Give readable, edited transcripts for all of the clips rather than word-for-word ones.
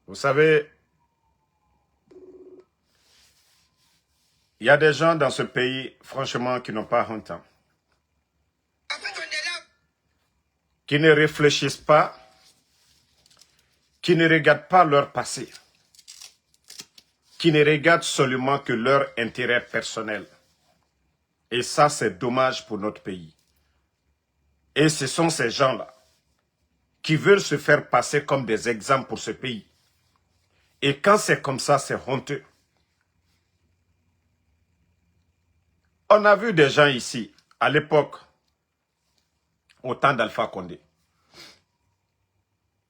Vous savez, il y a des gens dans ce pays, franchement, qui n'ont pas honte, hein, qui ne réfléchissent pas, qui ne regardent pas leur passé, qui ne regardent seulement que leur intérêt personnel. Et ça, c'est dommage pour notre pays. Et ce sont ces gens-là qui veulent se faire passer comme des exemples pour ce pays. Et quand c'est comme ça, c'est honteux. On a vu des gens ici, à l'époque, au temps d'Alpha Condé.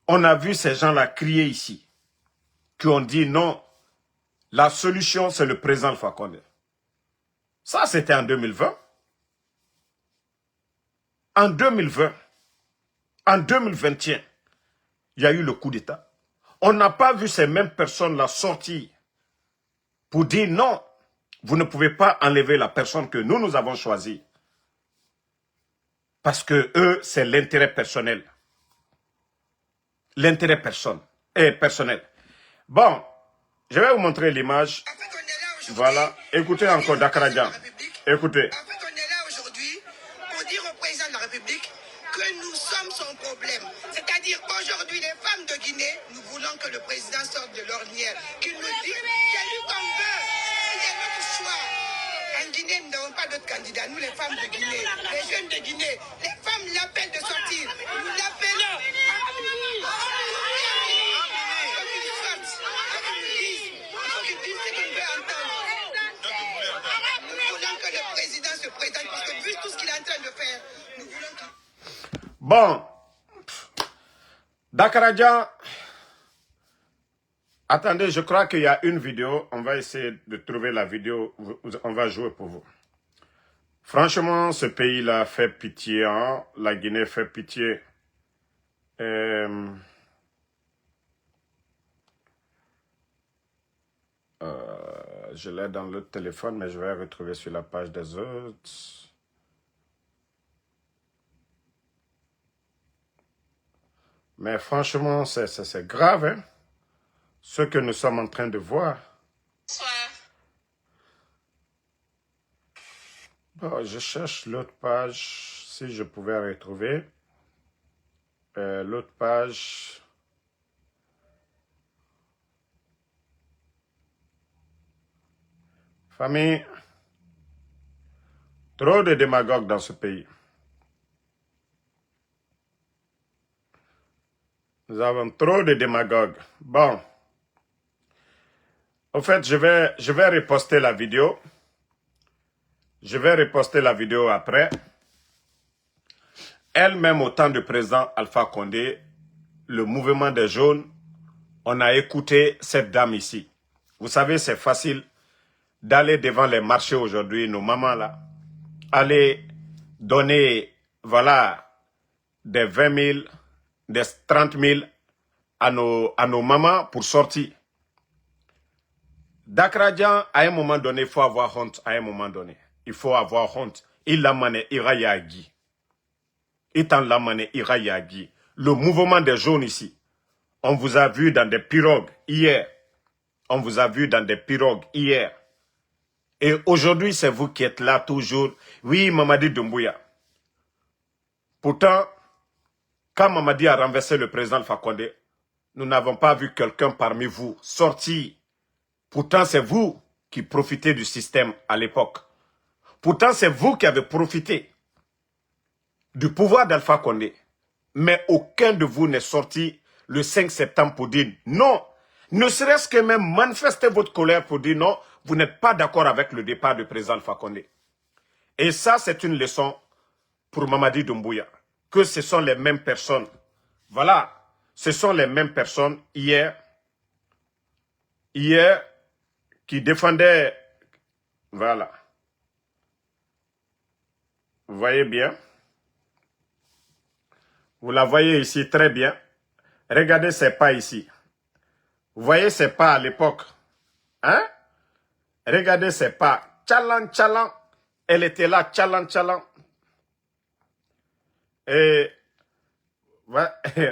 On a vu ces gens-là crier ici, qui ont dit non, la solution c'est le président Alpha Condé. Ça, c'était en 2020. En 2020, en 2021, il y a eu le coup d'État. On n'a pas vu ces mêmes personnes-là sortir pour dire non, vous ne pouvez pas enlever la personne que nous avons choisie. Parce que eux, c'est l'intérêt personnel. L'intérêt personnel. Bon, je vais vous montrer l'image. Voilà. Écoutez encore Dakar Dian. Écoutez. En fait, on est là aujourd'hui pour dire au président de la République que nous sommes son problème. C'est-à-dire qu'aujourd'hui, les femmes de Guinée, nous voulons que le président sorte de l'ornière, qu'il nous dise c'est lui qu'on veut, c'est notre choix. En Guinée, nous n'avons pas d'autres candidats. Nous, les femmes de Guinée, les jeunes de Guinée, les femmes l'appellent de sortir. Nous l'appelons. Bon, Dakar Dian, attendez, je crois qu'il y a une vidéo. On va essayer de trouver la vidéo. On va jouer pour vous. Franchement, ce pays-là fait pitié. Hein? La Guinée fait pitié. Je l'ai dans le téléphone, mais je vais retrouver sur la page des autres. Mais franchement, c'est grave, hein? Ce que nous sommes en train de voir. Bon, je cherche l'autre page, si je pouvais retrouver. L'autre page. Famille, trop de démagogues dans ce pays. Nous avons trop de démagogues. Bon. En fait, je vais reposter la vidéo. Je vais reposter la vidéo après. Elle-même, au temps du président Alpha Condé, le mouvement des jaunes, on a écouté cette dame ici. Vous savez, c'est facile d'aller devant les marchés aujourd'hui, nos mamans là, aller donner, voilà, des 20 000, des 30 000 à nos mamans pour sortir. Dakar Dian, à un moment donné, il faut avoir honte. À un moment donné, il faut avoir honte. Il l'a mané, ira yagi. Étant l'a mané, ira yagi. Le mouvement des jaunes ici, on vous a vu dans des pirogues hier. On vous a vu dans des pirogues hier. Et aujourd'hui, c'est vous qui êtes là toujours. Oui, Mamadi Doumbouya. Pourtant, quand Mamadi a renversé le président Alpha Condé, nous n'avons pas vu quelqu'un parmi vous sortir. Pourtant, c'est vous qui profitez du système à l'époque. Pourtant, c'est vous qui avez profité du pouvoir d'Alpha Condé. Mais aucun de vous n'est sorti le 5 septembre pour dire non. Ne serait-ce que même manifester votre colère pour dire non, vous n'êtes pas d'accord avec le départ du président Alpha Condé. Et ça, c'est une leçon pour Mamadi Doumbouya. Que ce sont les mêmes personnes. Voilà, ce sont les mêmes personnes hier qui défendaient, voilà. Vous voyez bien. Vous la voyez ici très bien. Regardez ses pas ici. Vous voyez ses pas à l'époque. Hein? Regardez ses pas. Tchalan, tchalan. Elle était là, tchalan, tchalan. Et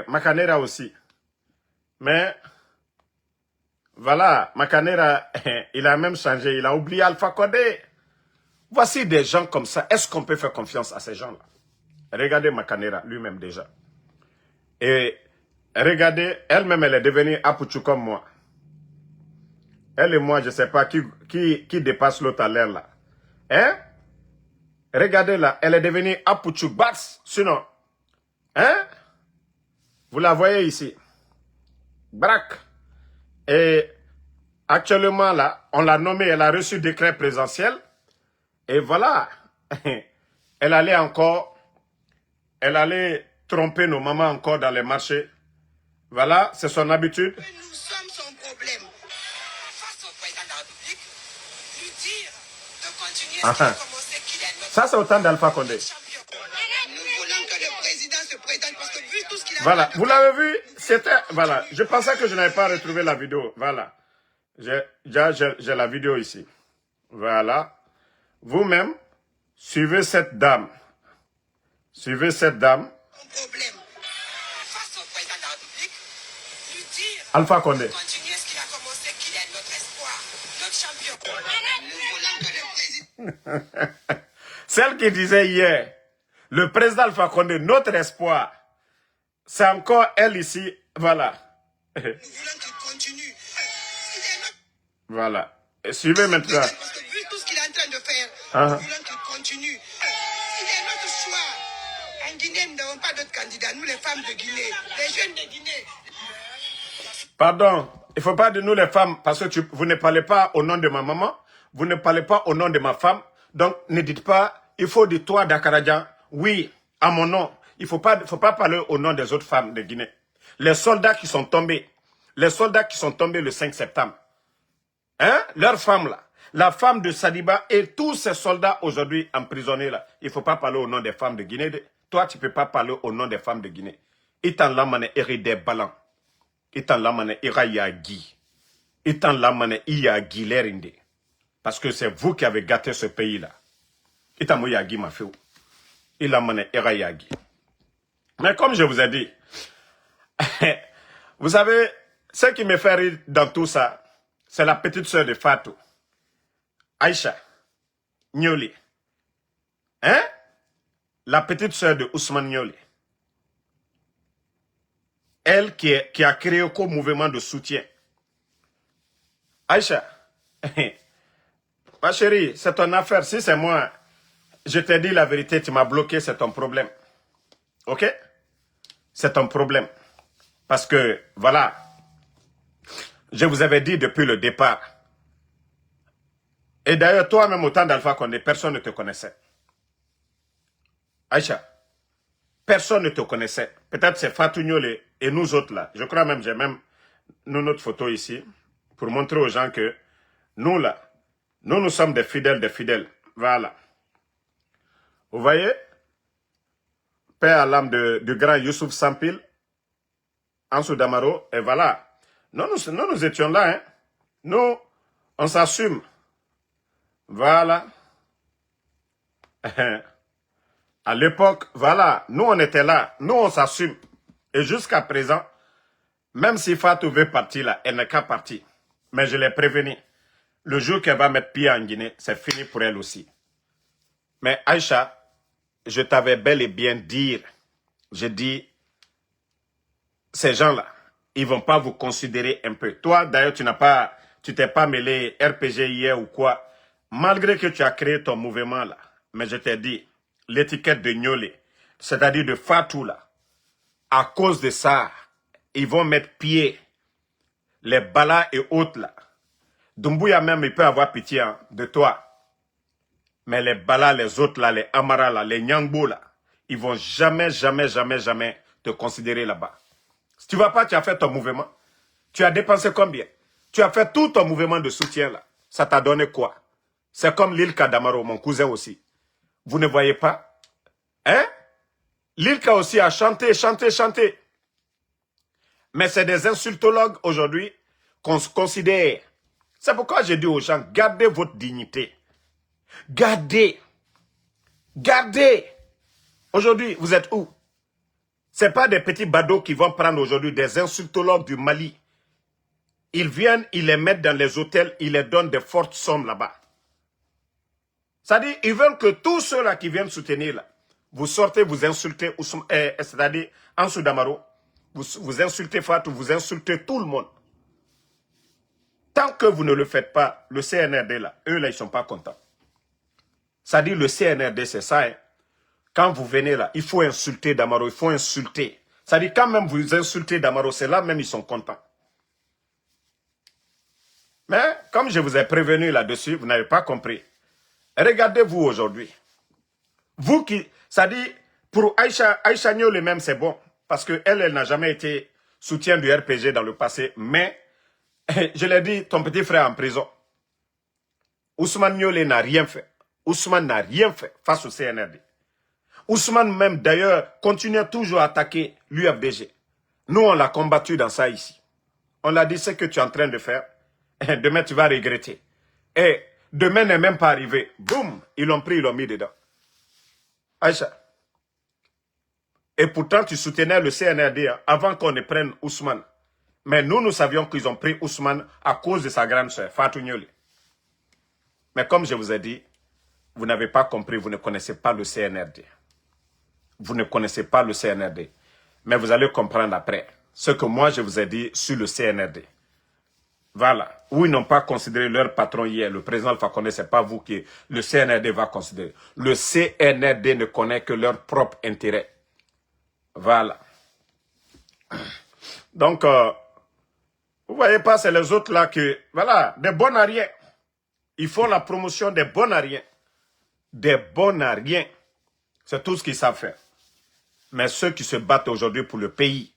Makanera aussi. Mais Voilà, Makanera, il a même changé, il a oublié Alpha Condé. Voici des gens comme ça. Est-ce qu'on peut faire confiance à ces gens-là? Regardez Makanera, lui-même déjà. Et regardez, elle-même, elle est devenue Apuchu comme moi. Elle et moi, je ne sais pas qui dépasse l'autre à l'air là. Hein? Regardez là, elle est devenue Apuchu Bats, sinon. Hein? Vous la voyez ici. Braque. Et actuellement là, on l'a nommée, elle a reçu décret présidentiel. Et voilà. Elle allait tromper nos mamans encore dans les marchés. Voilà, c'est son habitude. Nous sommes son problème. Face au président de la République, lui dire de continuer ce qu'il a commencé, qu'il est notre Ça, c'est autant d'Alpha Condé. champion. Nous voulons que le président se présente parce que vu tout ce qu'il a Voilà, fait, vous l'avez vu? C'était, voilà, je pensais que je n'avais pas retrouvé la vidéo. Voilà. J'ai la vidéo ici. Voilà. Vous-même, suivez cette dame. Suivez cette dame. son problème. Face au président de la République, lui dire Alpha Condé. de continuer ce qu'il a commencé, qu'il est notre espoir, notre champion. Nous voulons que le président... Celle qui disait hier, le président Alpha Condé, notre espoir. C'est encore elle ici. Voilà. Nous voulons qu'il continue. Il est notre Voilà. Et suivez maintenant. président parce que vu tout ce qu'il est en train de faire, Ah. nous voulons qu'il continue. Il est notre choix. En Guinée, nous n'avons pas d'autres candidats. Nous, les femmes de Guinée, les jeunes de Guinée. Pardon, il ne faut pas dire nous les femmes, parce que vous ne parlez pas au nom de ma maman, vous ne parlez pas au nom de ma femme, donc ne dites pas, il faut dire toi Dakaradjan, oui, à mon nom. Il ne faut pas parler au nom des autres femmes de Guinée. Les soldats qui sont tombés le 5 septembre, hein, leurs femmes là, la femme de Sadiba et tous ces soldats aujourd'hui emprisonnés là, il ne faut pas parler au nom des femmes de Guinée. Toi, tu ne peux pas parler au nom des femmes de Guinée. Itan lamane eride balan. Itan lamane irayagi. Itan lamane iyagi lerinde. Parce que c'est vous qui avez gâté ce pays-là. Itan moyagi ma feu. Ilamane irayagi. Mais comme je vous ai dit, vous savez, ce qui me fait rire dans tout ça, c'est la petite sœur de Fatou. Aïcha. Nyoli. Hein? La petite sœur de Ousmane Nyoli. Elle qui a créé un mouvement de soutien. Aïcha, ma chérie, c'est ton affaire. Si c'est moi, je t'ai dit la vérité, tu m'as bloqué, c'est ton problème. Ok? C'est ton problème. Parce que, voilà, je vous avais dit depuis le départ. Et d'ailleurs, toi-même, au temps d'Alpha Condé, personne ne te connaissait. Aïcha, personne ne te connaissait. Peut-être c'est Fatou Nyole et nous autres là. Je crois même, j'ai même notre photo ici pour montrer aux gens que nous là, nous sommes des fidèles des fidèles. Voilà. Vous voyez? Père à l'âme du grand Youssouf Sampil, Ansou Damaro, et voilà. Nous étions là. Hein. Nous, on s'assume. Voilà. À l'époque, voilà, nous on était là, nous on s'assume. Et jusqu'à présent, même si Fatou veut partir là, elle n'est qu'à partir. Mais je l'ai prévenu. Le jour qu'elle va mettre pied en Guinée, c'est fini pour elle aussi. Mais Aïcha, je t'avais bel et bien dit, j'ai dit, ces gens-là, ils ne vont pas vous considérer un peu. Toi, d'ailleurs, tu t'es pas mêlé RPG hier ou quoi. Malgré que tu as créé ton mouvement là, mais je t'ai dit, l'étiquette de Nyole, c'est-à-dire de Fatou là, à cause de ça, ils vont mettre pied, les Bala et autres là. Doumbouya même, il peut avoir pitié hein, de toi. Mais les Bala, les autres là, les Amara là, les Nyangbo là, ils vont jamais te considérer là-bas. Si tu ne vas pas, tu as fait ton mouvement. Tu as dépensé combien? Tu as fait tout ton mouvement de soutien là. Ça t'a donné quoi? C'est comme l'île Kadamaro, mon cousin aussi. Vous ne voyez pas? Hein? L'Ilka aussi a chanté. Mais c'est des insultologues aujourd'hui qu'on se considère. C'est pourquoi j'ai dit aux gens, gardez votre dignité. Gardez. Aujourd'hui, vous êtes où? Ce n'est pas des petits badauds qui vont prendre aujourd'hui des insultologues du Mali. Ils viennent, ils les mettent dans les hôtels, ils les donnent des fortes sommes là-bas. C'est-à-dire, ils veulent que tous ceux-là qui viennent soutenir, là, vous sortez, vous insultez, c'est-à-dire, Ansou Damaro, vous insultez Fatou, vous insultez tout le monde. Tant que vous ne le faites pas, le CNRD, là, eux, là, ils ne sont pas contents. C'est-à-dire, le CNRD, c'est ça. Hein. Quand vous venez là, il faut insulter Damaro, il faut insulter. C'est-à-dire, quand même vous insultez Damaro, c'est là même ils sont contents. Mais, comme je vous ai prévenu là-dessus, vous n'avez pas compris. Regardez-vous aujourd'hui. Vous qui, c'est-à-dire, pour Aïcha Niolé même, c'est bon. Parce qu'elle, elle n'a jamais été soutien du RPG dans le passé. Mais, je l'ai dit, ton petit frère en prison. Ousmane Niolé n'a rien fait. Ousmane n'a rien fait face au CNRD. Ousmane même, d'ailleurs, continue toujours à attaquer l'UFDG. Nous, on l'a combattu dans ça ici. On l'a dit, ce que tu es en train de faire, demain, tu vas regretter. Et demain n'est même pas arrivé. Boum, ils l'ont pris, ils l'ont mis dedans. Aïcha. Et pourtant, tu soutenais le CNRD avant qu'on ne prenne Ousmane. Mais nous, nous savions qu'ils ont pris Ousmane à cause de sa grande sœur, Fatou Niolé. Mais comme je vous ai dit, vous n'avez pas compris, vous ne connaissez pas le CNRD. Vous ne connaissez pas le CNRD. Mais vous allez comprendre après ce que moi je vous ai dit sur le CNRD. Voilà. Où ils n'ont pas considéré leur patron hier, le président Alpha Condé, ce n'est pas vous qui le CNRD va considérer. Le CNRD ne connaît que leur propre intérêt. Voilà. Donc, vous voyez pas, c'est les autres là qui, voilà, des bons à rien. Ils font la promotion des bons à rien. Des bons à rien. C'est tout ce qu'ils savent faire. Mais ceux qui se battent aujourd'hui pour le pays,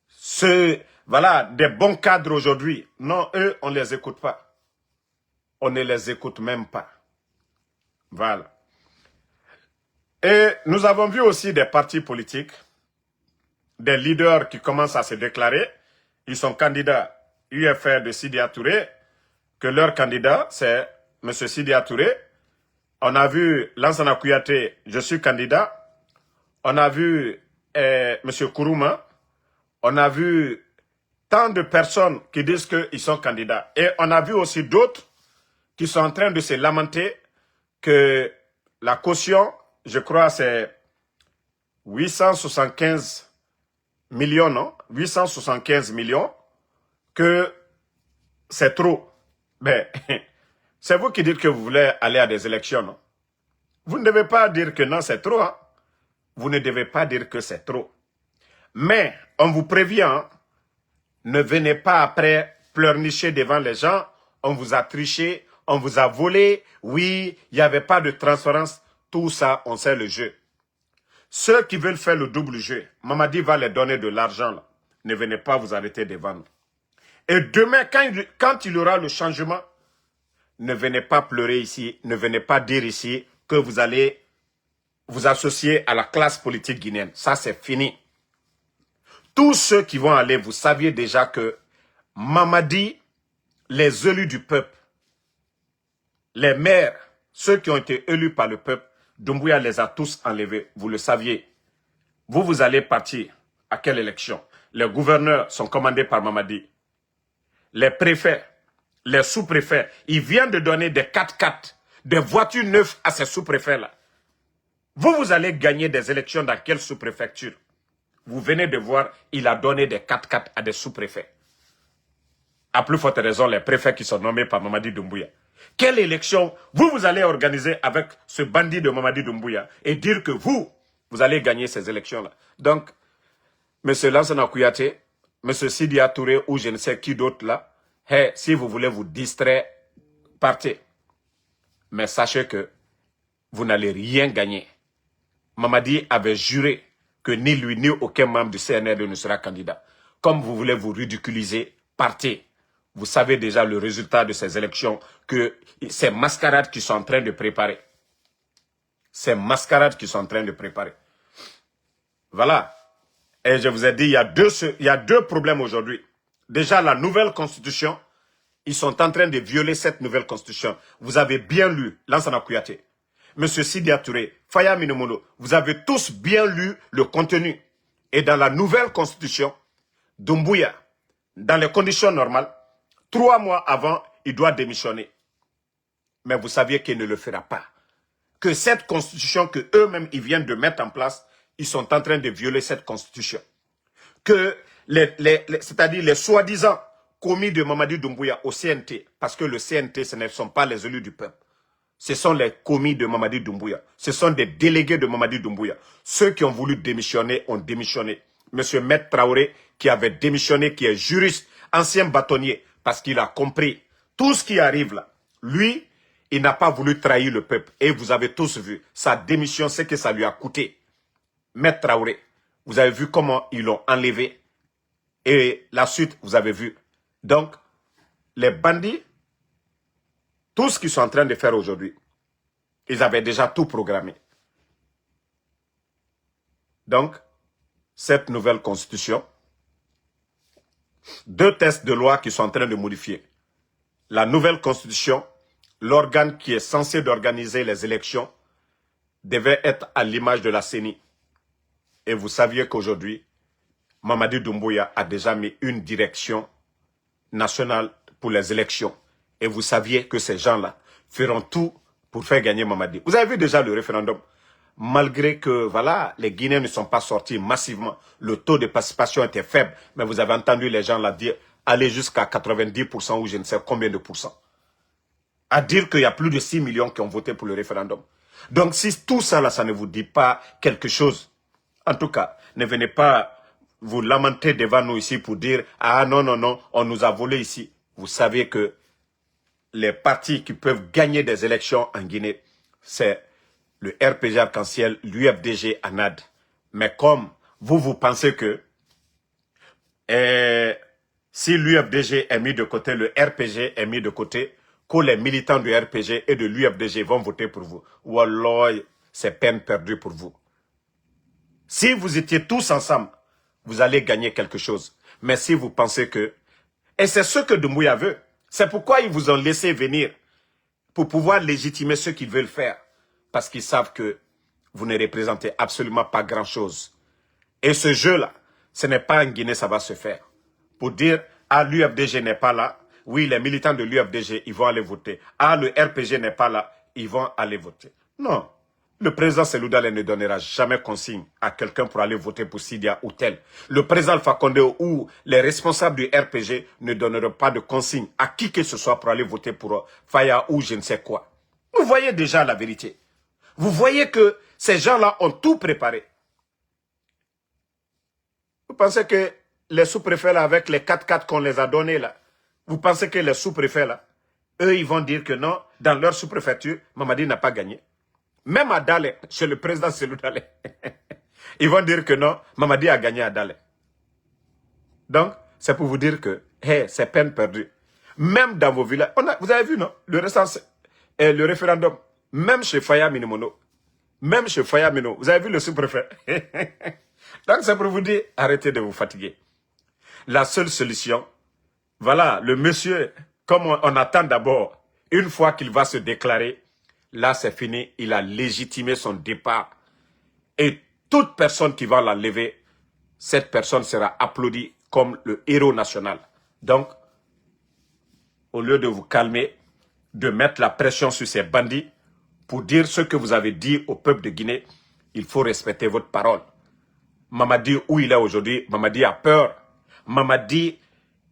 ceux, voilà, des bons cadres aujourd'hui, non, eux, on ne les écoute pas. On ne les écoute même pas. Voilà. Et nous avons vu aussi des partis politiques, des leaders qui commencent à se déclarer. Ils sont candidats UFR de Sidya Touré, que leur candidat, c'est M. Sidya Touré. On a vu Lansana Kouyaté, je suis candidat. On a vu M. Kourouma. On a vu tant de personnes qui disent qu'ils sont candidats. Et on a vu aussi d'autres qui sont en train de se lamenter que la caution, je crois, c'est 875 millions, non? 875 millions, que c'est trop. Mais c'est vous qui dites que vous voulez aller à des élections, non? Vous ne devez pas dire que non, c'est trop. Hein? Vous ne devez pas dire que c'est trop. Mais, on vous prévient, ne venez pas après pleurnicher devant les gens. On vous a triché, on vous a volé. Oui, il n'y avait pas de transparence. Tout ça, on sait le jeu. Ceux qui veulent faire le double jeu, Mamadi va les donner de l'argent. Ne venez pas vous arrêter devant nous. Et demain, quand il y aura le changement, ne venez pas pleurer ici, ne venez pas dire ici que vous allez vous associer à la classe politique guinéenne. Ça, c'est fini. Tous ceux qui vont aller, vous saviez déjà que Mamadi, les élus du peuple, les maires, ceux qui ont été élus par le peuple, Doumbouya les a tous enlevés. Vous le saviez. Vous allez partir à quelle élection? Les gouverneurs sont commandés par Mamadi. Les préfets, les sous-préfets, ils viennent de donner des 4x4, des voitures neuves à ces sous-préfets-là. Vous allez gagner des élections dans quelle sous-préfecture? Vous venez de voir, il a donné des 4x4 à des sous-préfets. À plus forte raison, les préfets qui sont nommés par Mamadi Doumbouya. Quelle élection vous allez organiser avec ce bandit de Mamadi Doumbouya et dire que vous allez gagner ces élections-là? Donc, M. Lansana Kouyaté, M. Sidya Touré ou je ne sais qui d'autre là, hey, si vous voulez vous distraire, partez. Mais sachez que vous n'allez rien gagner. Mamadi avait juré que ni lui ni aucun membre du CNRD ne sera candidat. Comme vous voulez vous ridiculiser, partez. Vous savez déjà le résultat de ces élections, que ces mascarades qui sont en train de préparer. Ces mascarades qui sont en train de préparer. Voilà. Et je vous ai dit, il y a deux problèmes aujourd'hui. Déjà, la nouvelle constitution, ils sont en train de violer cette nouvelle constitution. Vous avez bien lu Lansana Kouyaté, M. Sidya Touré, Faya Minomono, vous avez tous bien lu le contenu. Et dans la nouvelle constitution, Doumbouya, dans les conditions normales, 3 mois avant, il doit démissionner. Mais vous saviez qu'il ne le fera pas. Que cette constitution que eux-mêmes ils viennent de mettre en place, ils sont en train de violer cette constitution. Que c'est-à-dire les soi-disant commis de Mamadi Doumbouya au CNT, parce que le CNT, ce ne sont pas les élus du peuple. Ce sont les commis de Mamadi Doumbouya. Ce sont des délégués de Mamadi Doumbouya. Ceux qui ont voulu démissionner ont démissionné. Monsieur Maître Traoré, qui avait démissionné, qui est juriste, ancien bâtonnier, parce qu'il a compris tout ce qui arrive là. Lui, il n'a pas voulu trahir le peuple. Et vous avez tous vu, sa démission, c'est que ça lui a coûté. Maître Traoré, vous avez vu comment ils l'ont enlevé. Et la suite, vous avez vu. Donc, les bandits, tout ce qu'ils sont en train de faire aujourd'hui, ils avaient déjà tout programmé. Donc, cette nouvelle constitution, 2 textes de loi qui sont en train de modifier. La nouvelle constitution, l'organe qui est censé d'organiser les élections, devait être à l'image de la CENI. Et vous saviez qu'aujourd'hui, Mamadi Doumbouya a déjà mis une direction nationale pour les élections. Et vous saviez que ces gens-là feront tout pour faire gagner Mamadi. Vous avez vu déjà le référendum. Malgré que, voilà, les Guinéens ne sont pas sortis massivement, le taux de participation était faible, mais vous avez entendu les gens là dire, aller jusqu'à 90% ou je ne sais combien de pourcents. À dire qu'il y a plus de 6 millions qui ont voté pour le référendum. Donc si tout ça là, ça ne vous dit pas quelque chose, en tout cas, ne venez pas vous lamenter devant nous ici pour dire, ah non, non, non, on nous a volé ici. Vous savez que les partis qui peuvent gagner des élections en Guinée, c'est le RPG Arc-en-Ciel, l'UFDG, ANAD. Mais comme vous pensez que si l'UFDG est mis de côté, le RPG est mis de côté, que les militants du RPG et de l'UFDG vont voter pour vous. Wallah, c'est peine perdue pour vous. Si vous étiez tous ensemble, vous allez gagner quelque chose. Mais si vous pensez que... Et c'est ce que Doumbouya veut. C'est pourquoi ils vous ont laissé venir pour pouvoir légitimer ce qu'ils veulent faire. Parce qu'ils savent que vous ne représentez absolument pas grand-chose. Et ce jeu-là, ce n'est pas en Guinée, ça va se faire. Pour dire, ah, l'UFDG n'est pas là. Oui, les militants de l'UFDG, ils vont aller voter. Ah, le RPG n'est pas là. Ils vont aller voter. Non. Le président Cellou Dalein ne donnera jamais consigne à quelqu'un pour aller voter pour Sidia ou tel. Le président Alpha Condé ou les responsables du RPG ne donneront pas de consigne à qui que ce soit pour aller voter pour Faya ou je ne sais quoi. Vous voyez déjà la vérité. Vous voyez que ces gens-là ont tout préparé. Vous pensez que les sous-préfets là, avec les 4x4 qu'on les a donnés là, vous pensez que les sous-préfets là, eux ils vont dire que non, dans leur sous-préfecture, Mamadi n'a pas gagné. Même à Dale, chez le président Cellou Dalein, ils vont dire que non, Mamadi a gagné à Dale. Donc, c'est pour vous dire que hey, c'est peine perdue. Même dans vos villages, vous avez vu non, le référendum, même chez Faya Minimono, même chez Faya Mino, vous avez vu le sous-préfet. Donc c'est pour vous dire, arrêtez de vous fatiguer. La seule solution, voilà, le monsieur, comme on attend d'abord, une fois qu'il va se déclarer, là c'est fini, il a légitimé son départ. Et toute personne qui va l'enlever, cette personne sera applaudie comme le héros national. Donc, au lieu de vous calmer, de mettre la pression sur ces bandits, pour dire ce que vous avez dit au peuple de Guinée, il faut respecter votre parole. Mamadi, où il est aujourd'hui, Mamadi a peur. Mamadi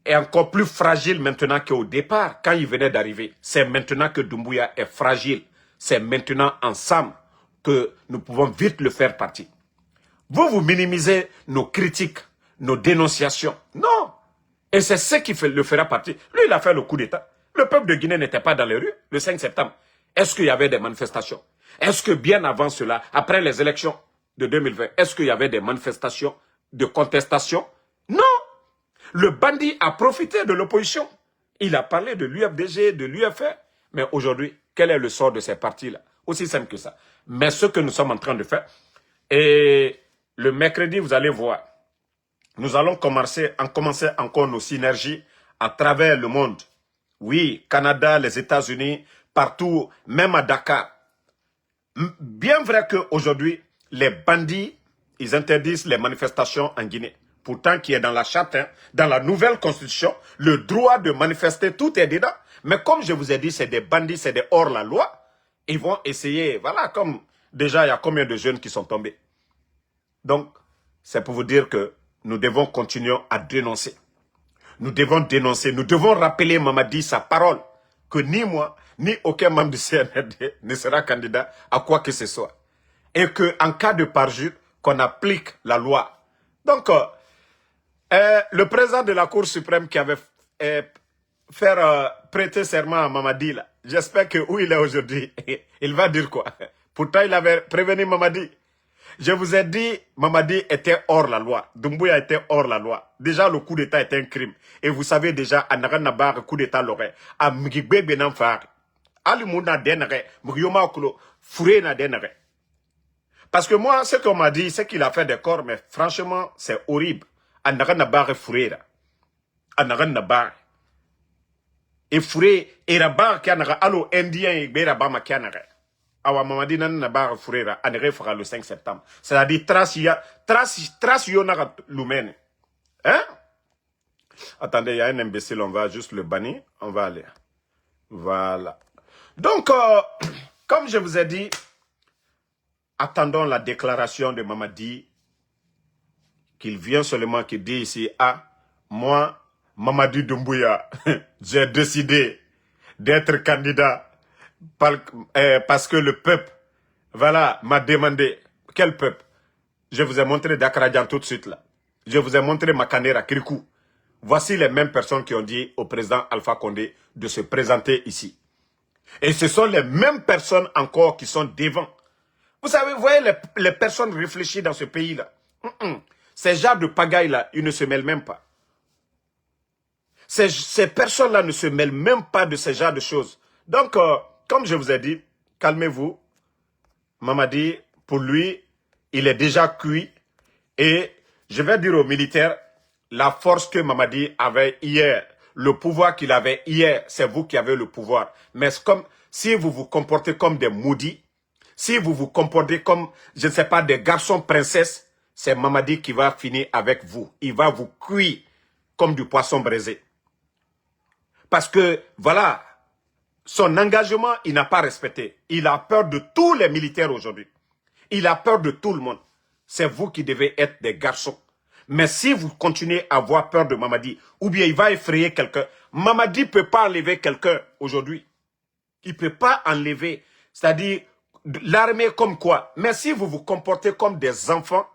est encore plus fragile maintenant qu'au départ, quand il venait d'arriver. C'est maintenant que Doumbouya est fragile. C'est maintenant ensemble que nous pouvons vite le faire partir. Vous minimisez nos critiques, nos dénonciations. Non. Et c'est ce qui le fera partir. Lui, il a fait le coup d'État. Le peuple de Guinée n'était pas dans les rues le 5 septembre. Est-ce qu'il y avait des manifestations? Est-ce que bien avant cela, après les élections de 2020, est-ce qu'il y avait des manifestations de contestation? Non. Le bandit a profité de l'opposition. Il a parlé de l'UFDG, de l'UFR. Mais aujourd'hui, quel est le sort de ces partis-là? Aussi simple que ça. Mais ce que nous sommes en train de faire, et le mercredi, vous allez voir, nous allons commencer encore nos synergies à travers le monde. Oui, Canada, les États-Unis, partout, même à Dakar. Bien vrai qu'aujourd'hui, les bandits, ils interdisent les manifestations en Guinée. pourtant qui est dans la charte, hein, dans la nouvelle constitution, le droit de manifester, tout est dedans. Mais comme je vous ai dit, c'est des bandits, c'est des hors-la-loi. Ils vont essayer, voilà, comme déjà il y a combien de jeunes qui sont tombés. Donc, c'est pour vous dire que nous devons continuer à dénoncer. Nous devons dénoncer, nous devons rappeler Mamadi sa parole, que ni moi, ni aucun membre du CNRD ne sera candidat à quoi que ce soit. Et qu'en cas de parjure, qu'on applique la loi. Donc, le président de la Cour suprême qui avait fait prêter serment à Mamadi, j'espère que où il est aujourd'hui, il va dire quoi? Pourtant, il avait prévenu Mamadi. Je vous ai dit, Mamadi était hors la loi. Doumbouya était hors la loi. Déjà, le coup d'État était un crime. Et vous savez déjà, à Nagar, coup d'État l'aurait. À Mgigbe Benamfar. Ali Mouna Denere, Mrioma Okulo, Fouré na Denere. Parce que moi, ce qu'on m'a dit, c'est qu'il a fait des corps, mais franchement, c'est horrible. À Nagar Fouré. À Nagar. Et Fouré, et Rabar Kianaga, allo Indien, et Berabama Kianaga. Awa Mamadi nan na bar Fourera anere fera le 5 septembre. C'est-à-dire trace yona lumene. Hein? Attendez, il y a un imbécile, on va juste le bannir. On va aller. Voilà. Donc, comme je vous ai dit, attendons la déclaration de Mamadi qu'il vient seulement, qu'il dit ici, ah, moi, Mamadi Doumbouya, j'ai décidé d'être candidat parce que le peuple, voilà, m'a demandé. Quel peuple? Je vous ai montré Dakradjan tout de suite là. Je vous ai montré Makanera, Kirikou. Voici les mêmes personnes qui ont dit au président Alpha Condé de se présenter ici. Et ce sont les mêmes personnes encore qui sont devant. Vous savez, vous voyez les personnes réfléchies dans ce pays-là. Ces genres de pagaille-là, ils ne se mêlent même pas. Ces personnes-là ne se mêlent même pas de ce genre de choses. Donc, comme je vous ai dit, calmez-vous. Mamadi, pour lui, il est déjà cuit. Et je vais dire aux militaires, la force que Mamadi avait hier, le pouvoir qu'il avait hier, c'est vous qui avez le pouvoir. Mais comme si vous vous comportez comme des maudits, si vous vous comportez comme, je ne sais pas, des garçons princesses, c'est Mamadi qui va finir avec vous. Il va vous cuire comme du poisson braisé. Parce que, voilà, son engagement, il n'a pas respecté. Il a peur de tous les militaires aujourd'hui. Il a peur de tout le monde. C'est vous qui devez être des garçons. Mais si vous continuez à avoir peur de Mamadi, ou bien il va effrayer quelqu'un, Mamadi ne peut pas enlever quelqu'un aujourd'hui. Il ne peut pas enlever, c'est-à-dire l'armée comme quoi. Mais si vous vous comportez comme des enfants,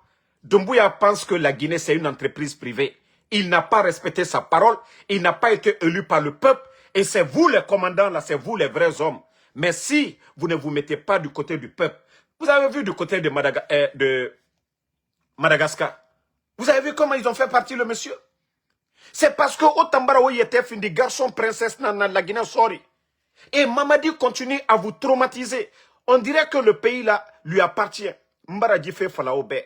Doumbouya pense que la Guinée, c'est une entreprise privée. Il n'a pas respecté sa parole. Il n'a pas été élu par le peuple. Et c'est vous les commandants, là, c'est vous les vrais hommes. Mais si vous ne vous mettez pas du côté du peuple, vous avez vu du côté de Madagascar, vous avez vu comment ils ont fait partir le monsieur? C'est parce que Otambara où il était fin des garçons princesses dans la Guinée, sorry. Et Mamadi continue à vous traumatiser. On dirait que le pays là lui appartient. Mbaraji fait fala obe,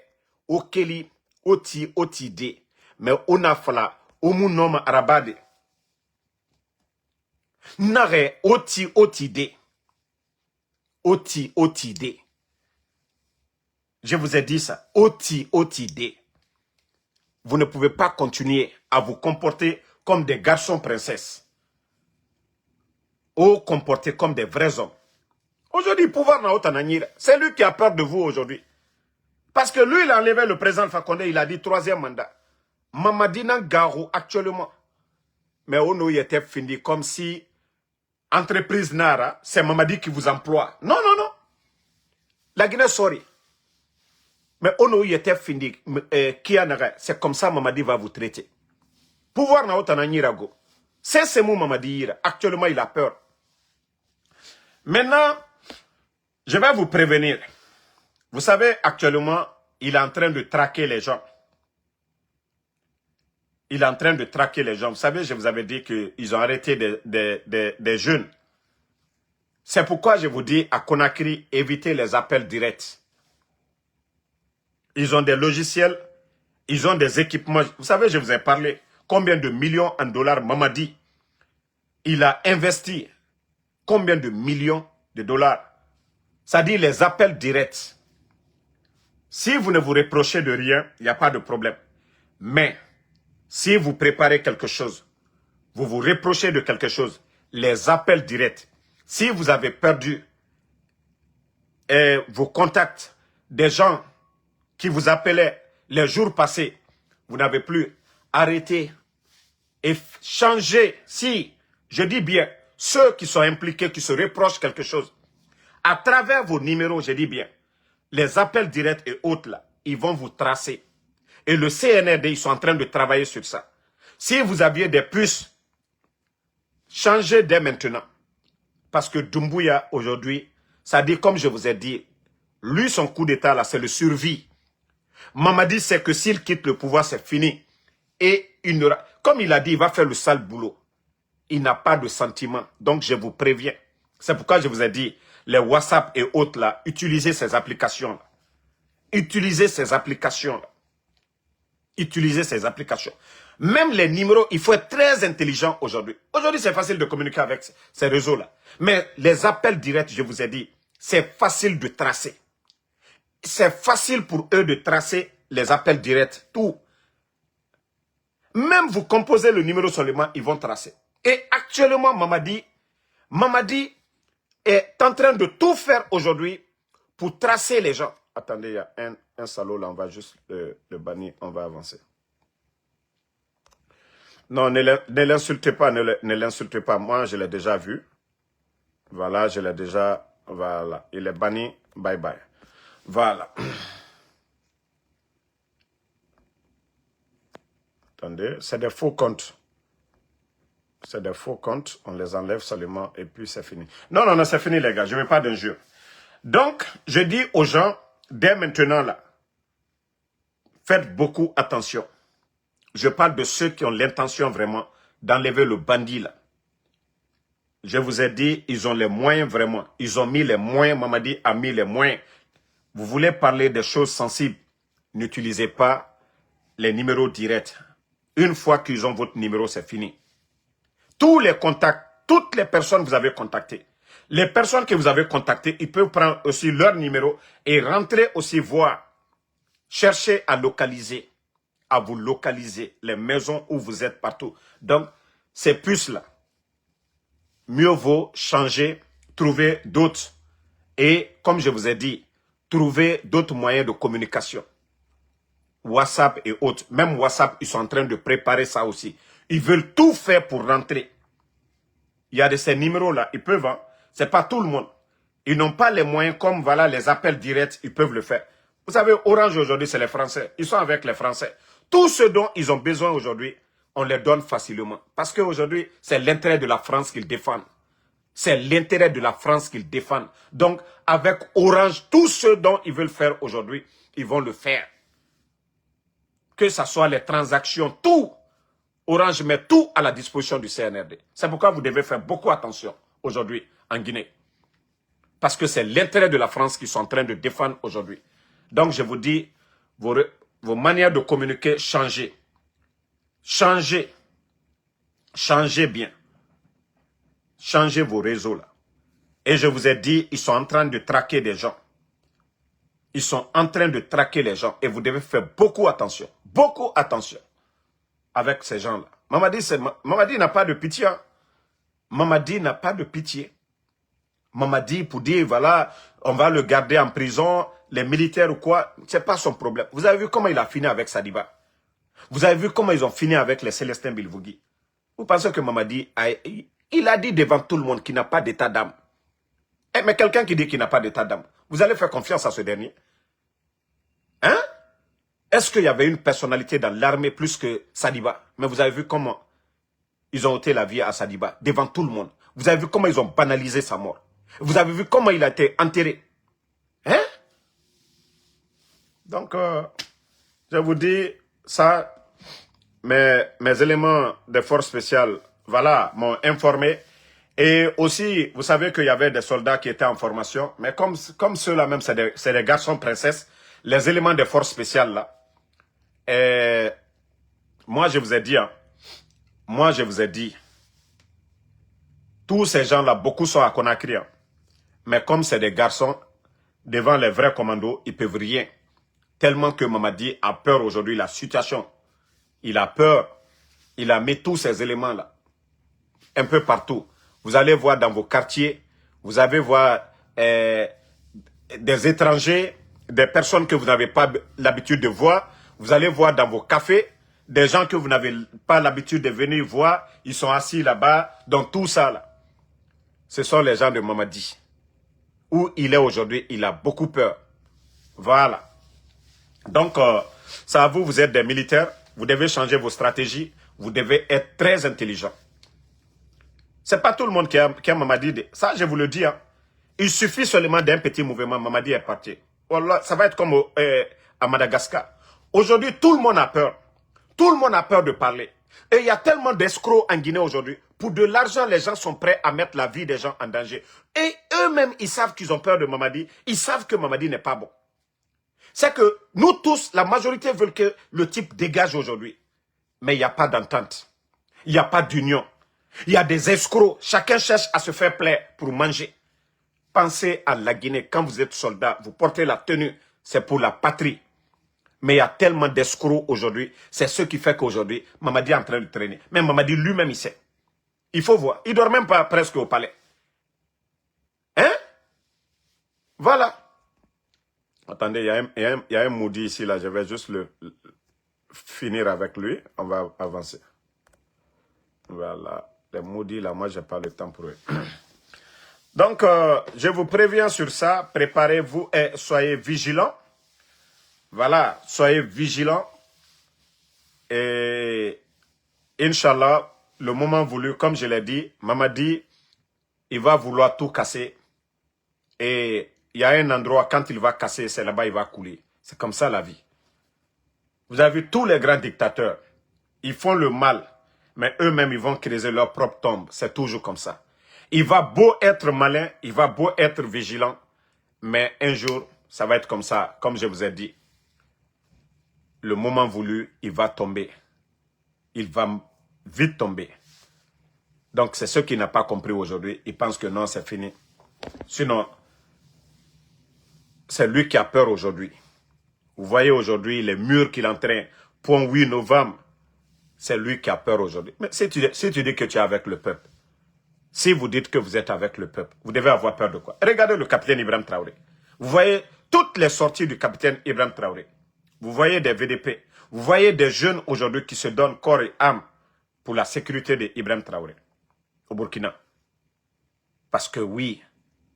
okeli, otide, mais on a fala, omunoma arabade. Nare otide. Otide. Je vous ai dit ça. Otide. Vous ne pouvez pas continuer à vous comporter comme des garçons princesses. Ou comporter comme des vrais hommes. Aujourd'hui, pouvoir n'a autant n'anir. C'est lui qui a peur de vous aujourd'hui. Parce que lui, il a enlevé le président Fakonde, il a dit 3e mandat. Mamadi Nangarou actuellement. Mais on y était fini comme si entreprise Nara, c'est Mamadi qui vous emploie. Non, non, non. La Guinée, sorry. Mais on y était fini. C'est comme ça Mamadi va vous traiter. Pouvoir n'a autant n'anirago. C'est ce mot Mamadi. Actuellement, il a peur. Maintenant, je vais vous prévenir. Vous savez, actuellement, il est en train de traquer les gens. Il est en train de traquer les gens. Vous savez, je vous avais dit qu'ils ont arrêté des jeunes. C'est pourquoi je vous dis, à Conakry, évitez les appels directs. Ils ont des logiciels, ils ont des équipements. Vous savez, je vous ai parlé, combien de millions en dollars Mamadi, il a investi. Combien de millions de dollars? C'est-à-dire les appels directs. Si vous ne vous reprochez de rien, il n'y a pas de problème. Mais, si vous préparez quelque chose, vous vous reprochez de quelque chose, les appels directs, si vous avez perdu vos contacts, des gens qui vous appelaient les jours passés, vous n'avez plus arrêté et changé. Si, je dis bien, ceux qui sont impliqués, qui se reprochent quelque chose, à travers vos numéros, je dis bien, les appels directs et autres là, ils vont vous tracer. Et le CNRD, ils sont en train de travailler sur ça. Si vous aviez des puces, changez dès maintenant. Parce que Doumbouya, aujourd'hui, ça dit, comme je vous ai dit, lui, son coup d'État, là, c'est le survie. Mamadi sait que s'il quitte le pouvoir, c'est fini. Et il n'aura, comme il a dit, il va faire le sale boulot. Il n'a pas de sentiment. Donc, je vous préviens. C'est pourquoi je vous ai dit, les WhatsApp et autres, là, utilisez ces applications-là. Utilisez ces applications-là. Utilisez ces applications. Même les numéros, il faut être très intelligent aujourd'hui. Aujourd'hui, c'est facile de communiquer avec ces réseaux-là. Mais les appels directs, je vous ai dit, c'est facile de tracer. C'est facile pour eux de tracer les appels directs, tout. Même vous composez le numéro seulement, ils vont tracer. Et actuellement, Mamadi est en train de tout faire aujourd'hui pour tracer les gens. Attendez, il y a un salaud là, on va juste le bannir, on va avancer. Non, ne l'insultez pas, ne l'insultez pas. Moi, je l'ai déjà vu. Voilà, je l'ai déjà... Voilà, il est banni. Bye bye. Voilà. Attendez, c'est des faux comptes. C'est des faux comptes. On les enlève seulement et puis c'est fini. Non, non, non, c'est fini les gars. Je ne veux pas d'injures. Donc, je dis aux gens, dès maintenant là, faites beaucoup attention. Je parle de ceux qui ont l'intention vraiment d'enlever le bandit là. Je vous ai dit, ils ont les moyens vraiment. Ils ont mis les moyens, Mamadi a mis les moyens. Vous voulez parler des choses sensibles, n'utilisez pas les numéros directs. Une fois qu'ils ont votre numéro, c'est fini. Tous les contacts, toutes les personnes que vous avez contactées, les personnes que vous avez contactées, ils peuvent prendre aussi leur numéro et rentrer aussi voir, chercher à localiser, à vous localiser les maisons où vous êtes partout. Donc, ces puces-là, mieux vaut changer, trouver d'autres. Et comme je vous ai dit, trouver d'autres moyens de communication. WhatsApp et autres. Même WhatsApp, ils sont en train de préparer ça aussi. Ils veulent tout faire pour rentrer. Il y a de ces numéros-là, ils peuvent, hein. C'est pas tout le monde. Ils n'ont pas les moyens comme, voilà, les appels directs, ils peuvent le faire. Vous savez, Orange aujourd'hui, c'est les Français. Ils sont avec les Français. Tout ce dont ils ont besoin aujourd'hui, on les donne facilement. Parce qu'aujourd'hui, c'est l'intérêt de la France qu'ils défendent. C'est l'intérêt de la France qu'ils défendent. Donc, avec Orange, tout ce dont ils veulent faire aujourd'hui, ils vont le faire. Que ce soit les transactions, tout. Orange met tout à la disposition du CNRD. C'est pourquoi vous devez faire beaucoup attention aujourd'hui en Guinée. Parce que c'est l'intérêt de la France qu'ils sont en train de défendre aujourd'hui. Donc, je vous dis, vos manières de communiquer, changez. Changez. Changez bien. Changez vos réseaux là. Et je vous ai dit, ils sont en train de traquer des gens. Ils sont en train de traquer les gens. Et vous devez faire beaucoup attention. Beaucoup attention. Avec ces gens-là. Mamadi n'a pas de pitié. Hein. Mamadi n'a pas de pitié. Mamadi pour dire, voilà, on va le garder en prison, les militaires ou quoi, c'est pas son problème. Vous avez vu comment il a fini avec Sadiba? Vous avez vu comment ils ont fini avec les Célestins Bilvougui? Vous pensez que Mamadi, il a dit devant tout le monde qu'il n'a pas d'état d'âme. Mais quelqu'un qui dit qu'il n'a pas d'état d'âme, vous allez faire confiance à ce dernier? Hein? Est-ce qu'il y avait une personnalité dans l'armée plus que Sadiba? Mais vous avez vu comment ils ont ôté la vie à Sadiba, devant tout le monde. Vous avez vu comment ils ont banalisé sa mort. Vous avez vu comment il a été enterré. Hein? Donc, je vous dis ça, mes éléments de force spéciale, voilà, m'ont informé. Et aussi, vous savez qu'il y avait des soldats qui étaient en formation, mais comme ceux-là même, c'est des garçons princesses, les éléments de force spéciale là. Et moi, je vous ai dit, hein, tous ces gens-là, beaucoup sont à Conakry. Hein. Mais comme c'est des garçons, devant les vrais commandos, ils peuvent rien. Tellement que Mamadi a peur aujourd'hui, la situation il a peur. Il a mis tous ces éléments-là. Un peu partout. Vous allez voir dans vos quartiers, vous allez voir des étrangers, des personnes que vous n'avez pas l'habitude de voir. Vous allez voir dans vos cafés, des gens que vous n'avez pas l'habitude de venir voir. Ils sont assis là-bas, dans tout ça là. Ce sont les gens de Mamadi. Où il est aujourd'hui, il a beaucoup peur. Voilà. Donc, ça à vous, vous êtes des militaires. Vous devez changer vos stratégies. Vous devez être très intelligent. C'est pas tout le monde qui a Mamadi. Ça, je vous le dis. Hein. Il suffit seulement d'un petit mouvement. Mamadi est parti. Voilà, ça va être comme à Madagascar. Aujourd'hui, tout le monde a peur. Tout le monde a peur de parler. Et il y a tellement d'escrocs en Guinée aujourd'hui. Pour de l'argent, les gens sont prêts à mettre la vie des gens en danger. Et eux-mêmes, ils savent qu'ils ont peur de Mamadi. Ils savent que Mamadi n'est pas bon. C'est que nous tous, la majorité veulent que le type dégage aujourd'hui. Mais il n'y a pas d'entente. Il n'y a pas d'union. Il y a des escrocs. Chacun cherche à se faire plaisir pour manger. Pensez à la Guinée. Quand vous êtes soldat, vous portez la tenue. C'est pour la patrie. Mais il y a tellement d'escrocs aujourd'hui. C'est ce qui fait qu'aujourd'hui, Mamadi est en train de traîner. Mais Mamadi lui-même, il sait. Il faut voir. Il ne dort même pas presque au palais. Hein? Voilà. Attendez, il y a un maudit ici, là. Je vais juste finir avec lui. On va avancer. Voilà. Les maudits, là, moi, je n'ai pas le temps pour eux. Donc, je vous préviens sur ça. Préparez-vous et soyez vigilants. Voilà. Soyez vigilants. Et, Inch'Allah, le moment voulu, comme je l'ai dit, Mamadi, il va vouloir tout casser. Et il y a un endroit, quand il va casser, c'est là-bas, il va couler. C'est comme ça la vie. Vous avez vu tous les grands dictateurs, ils font le mal, mais eux-mêmes, ils vont creuser leur propre tombe. C'est toujours comme ça. Il va beau être malin, il va beau être vigilant, mais un jour, ça va être comme ça, comme je vous ai dit. Le moment voulu, il va tomber. Il va vite tomber. Donc, c'est ce qu'il n'a pas compris aujourd'hui. Il pense que non, c'est fini. Sinon, c'est lui qui a peur aujourd'hui. Vous voyez aujourd'hui les murs qu'il est en train, point 8 novembre, c'est lui qui a peur aujourd'hui. Mais si tu dis que tu es avec le peuple, si vous dites que vous êtes avec le peuple, vous devez avoir peur de quoi? Regardez le capitaine Ibrahim Traoré. Vous voyez toutes les sorties du capitaine Ibrahim Traoré. Vous voyez des VDP. Vous voyez des jeunes aujourd'hui qui se donnent corps et âme pour la sécurité d'Ibrahim Traoré au Burkina. Parce que oui,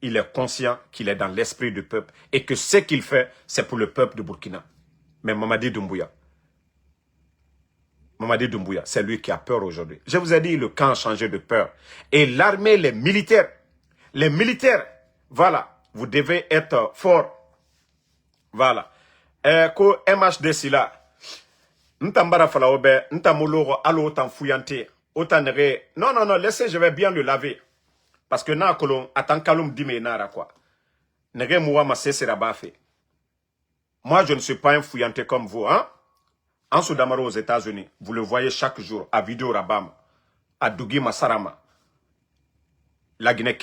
il est conscient qu'il est dans l'esprit du peuple et que ce qu'il fait, c'est pour le peuple du Burkina. Mais Mamadi Doumbouya, c'est lui qui a peur aujourd'hui. Je vous ai dit, le camp a changé de peur. Et l'armée, les militaires, voilà, vous devez être forts. Voilà. Ko MHD là, n'tambara fala obe, n'tamuloro alo autant fouillante, autant nere. Non, laissez, je vais bien le laver. Parce que na kolon, atan kalum dime nara quoi. Nere mouwa ma sesera bafe. Moi, je ne suis pas un fouillanté comme vous, hein. En Soudamaro aux États-Unis, vous le voyez chaque jour à Vidéo Rabam, à Dougi Masarama. La Guinée,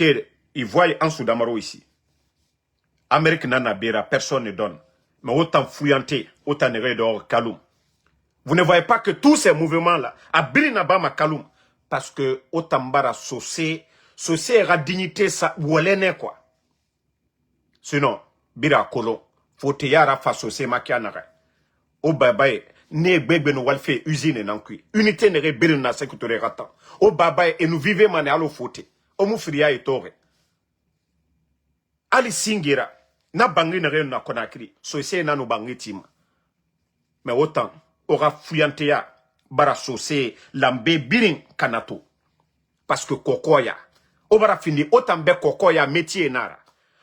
ils voient en Soudamaro ici. Amérique nana bera, personne ne donne. Mais autant fouillanté, autant nere dehors Kaloum. Vous ne voyez pas que tous ces mouvements-là, à Birinabama Kaloum, parce que autant bara saucé la dignité ça, ou quoi. Sinon, Bira Kolon, faut te yara fa saucé makianare. O babaye, ne gbegbe no walfe usine nankui. Unité nere birin na sekutore ratan. O babaye, et nous vivons mané alo fote. O mufriya etore. Ali singira. Na bangi nere na konakri. So ese na no bangi tima. Mais autant, aura fouillantea, bara sosé, lambe birin kanato. Parce que kokoya. Obara fini, autant be kokoya métier nara.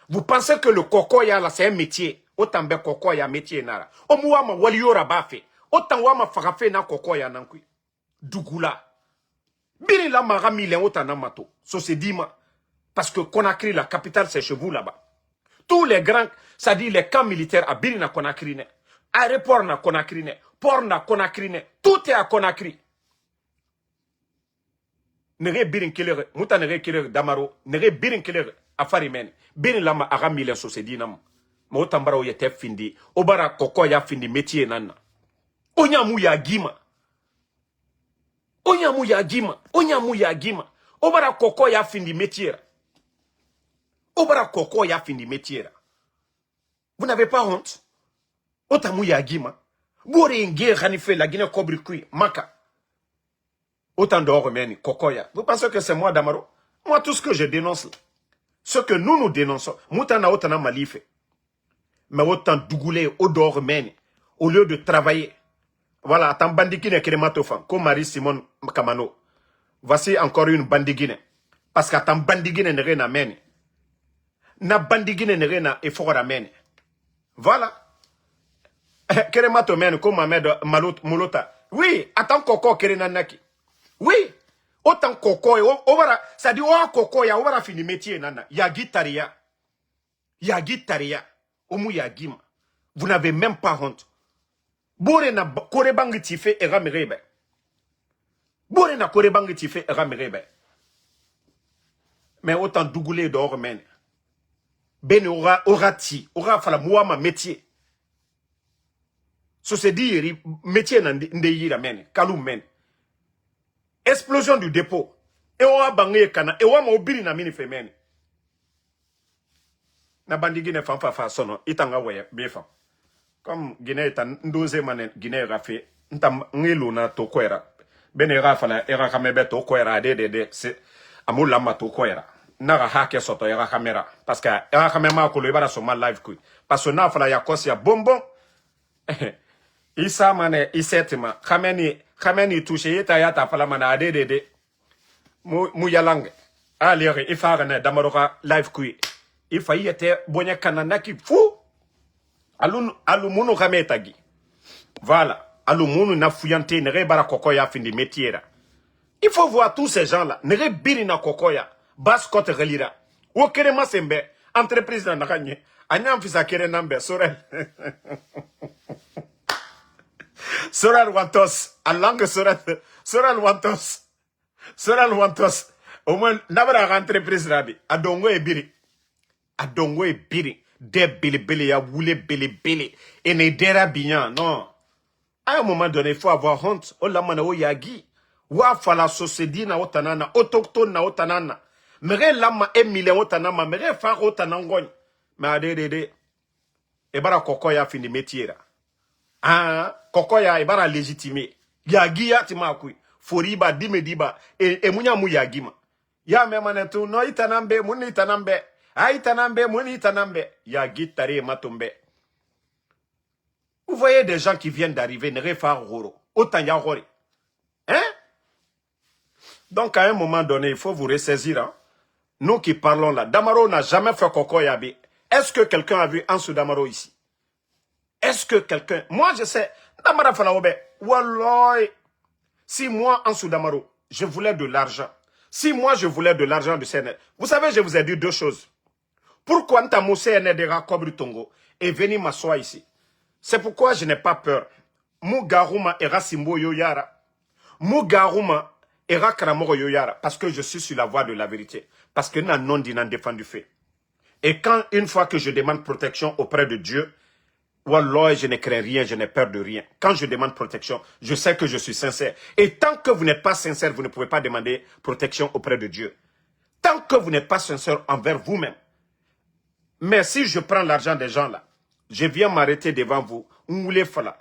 Vous pensez que le kokoya là c'est un métier? Autant be kokoya métier nara. Omuama waliora bafe. Autant wama farafe na kokoya nankui. Dugula. Biri la maramile autant namato. So se dima. Parce que Conakry, la capitale, c'est chez vous là-bas. Tous les grands, ça dit les camps militaires à Biri na Conakry ne. Aéroport na Conakry ne. Port na Conakry ne. Tout est à Conakry. Nere birin kelere, muta nere kelere damaro, nere birin kelere afari men. Birin lama aramile so se dinam. Ma otambara o yete findi, obara koko ya findi métier nana. Onya mu ya gima. Onyamu yagima. Onyamu yagima. Obara koko ya findi métier. Obara koko ya findi métier. Vous n'avez pas honte? Otamu yagima. Bore inge ranife la Guinée Kobrikui. Maka. Autant de remènes, Kokoya. Vous pensez que c'est moi, Damaro? Moi, tout ce que je dénonce, ce que nous dénonçons, Moutana Otana Malife. Mais autant dougoulé, au remènes, au lieu de travailler. Voilà, attends, bandigine kérématofan, comme Marie-Simone Kamano. Voici encore une bandigine. Parce qu'attends, bandigine n'est rien à mener. Na bandigine n'est rien à effort à mener. Voilà. Kérématomène, comme Ahmed Molota. Oui, attends, Koko Kérénanaki. Oui, autant Koko, ça dit, oh, Koko, ya, on fini métier, nana. Yagi Taria. Yagi Taria. Omu Yagima. Vous n'avez même pas honte. Bore na korebangi tife era merebe. Bore na korebangi tife era merebe. Mais autant dougoulé d'or men. Ben aura fala moi métier. So se dit métier na ndeyira men, kalou men. Explosion du dépôt. Et on a bangé kana et on a obiri na mini femen. Na bandigi ne fanfa sono itanga waya befa. Comme Guinée est un dosé mané Guinée rafé, ntam ngilo na tokwera. Bene rafala era kamebe tokwera de c'est amula ma tokwera. Nara hake soto era kamera parce que era kamema ko le bara so ma live ku. Parce que na fala ya kosi ya bonbon. Isa mané isetima kameni touché yeta yata fala mana de mu yalange. Alere ifara ne damaroka live ku. Ifa yete bonya kanana ki fou. Alumunu rametagi. Voilà. Alumunu na fuyante nere bara kokoya findi métier. Il faut voir tous ces gens-là. Nere biri na kokoya. Bas kote relira. Ou kerema sembe. Entreprise na nakanye. Anyam fisa kere nambe. Sorel. Sorel wantos. A langue sorel. Sorel wantos. Sorel wantos. Au moins, nabara entreprise rabi. Adongo e biri. Adongo e biri. Des bili ya woulé bili. Et ne dera bien, non. À un moment donné, il faut avoir honte. O la mana o yagi. Wa fala sosedi na otanana. Autochtone na otanana. Mere lama emile otanama. Mere far otanangoy. Mais adede. Ebara kokoya fini métier. Ah, kokoya ebara légitimé. Yagi ya timakui. Foriba dimediba. E munya mu yagima. Ya memanetu no itanambe muni itanambe. Aïtanambe, moni tanambe, ya guitare matombe. Vous voyez des gens qui viennent d'arriver, ne refar roro, autant ya rori. Hein? Donc à un moment donné, il faut vous ressaisir. Hein? Nous qui parlons là, Damaro n'a jamais fait Koko Yabi. Est-ce que quelqu'un a vu Ansou Damaro ici? Est-ce que quelqu'un... Moi je sais, Damara Falaobe, Walloy, si moi Ansou Damaro, je voulais de l'argent, si moi je voulais de l'argent du CNL, vous savez, je vous ai dit deux choses. Pourquoi Ntamou CNDR Kobri Tongo est venu m'asseoir ici? C'est pourquoi je n'ai pas peur. Mougarouma era Simbo Yoyara. Mougarouma era Karamoro Yoyara. Parce que je suis sur la voie de la vérité. Parce que n'a non dit n'a défendu fait. Et quand une fois que je demande protection auprès de Dieu, Wallah, je ne crains rien, je n'ai peur de rien. Quand je demande protection, je sais que je suis sincère. Et tant que vous n'êtes pas sincère, vous ne pouvez pas demander protection auprès de Dieu. Tant que vous n'êtes pas sincère envers vous-même. Mais si je prends l'argent des gens là, je viens m'arrêter devant vous, Ngoulé Fala,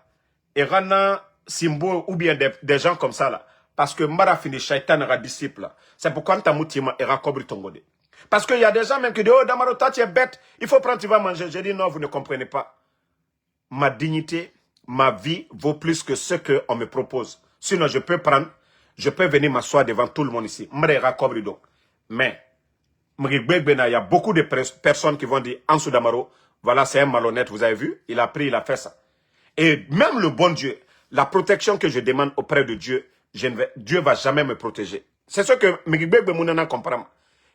et Rana Simbo, ou bien des gens comme ça là, parce que Mara fini Shaitan era disciple là. C'est pourquoi Ntamoutima era Kobri Tongode. Parce qu'il y a des gens même qui disent, oh Damarota, tu es bête, il faut prendre, tu vas manger. Je dis, non, vous ne comprenez pas. Ma dignité, ma vie vaut plus que ce qu'on me propose. Sinon, je peux prendre, je peux venir m'asseoir devant tout le monde ici. Mara Kobri donc. Mais, il y a beaucoup de personnes qui vont dire, Ansou Damaro, voilà, c'est un malhonnête, vous avez vu, il a pris, il a fait ça. Et même le bon Dieu, la protection que je demande auprès de Dieu, Dieu ne va jamais me protéger. C'est ce que Migibegbe Mounana comprend.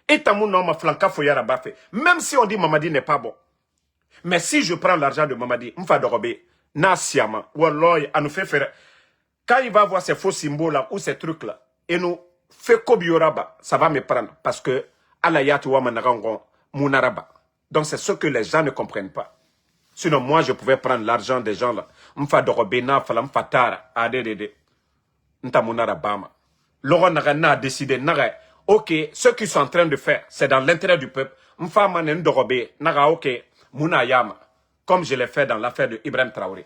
Et Tamoun ma flanka foyara bafé. Même si on dit Mamadi n'est pas bon. Mais si je prends l'argent de Mamadi, m'fa dorobé, na siama, walloy, à nous fait faire. Quand il va voir ces faux symboles là, ou ces trucs là, et nous fait kobioraba, ça va me prendre. Parce que, donc c'est ce que les gens ne comprennent pas. Sinon moi je pouvais prendre l'argent des gens là. M'fa dorobena fala m'fa tara adedede. Nta munara bama. Laurent Nagana a décidé, ok, ce qu'ils sont en train de faire, c'est dans l'intérêt du peuple. Mfama Ndorobe, Naga, ok, Mouna Yama, comme je l'ai fait dans l'affaire de Ibrahim Traoré.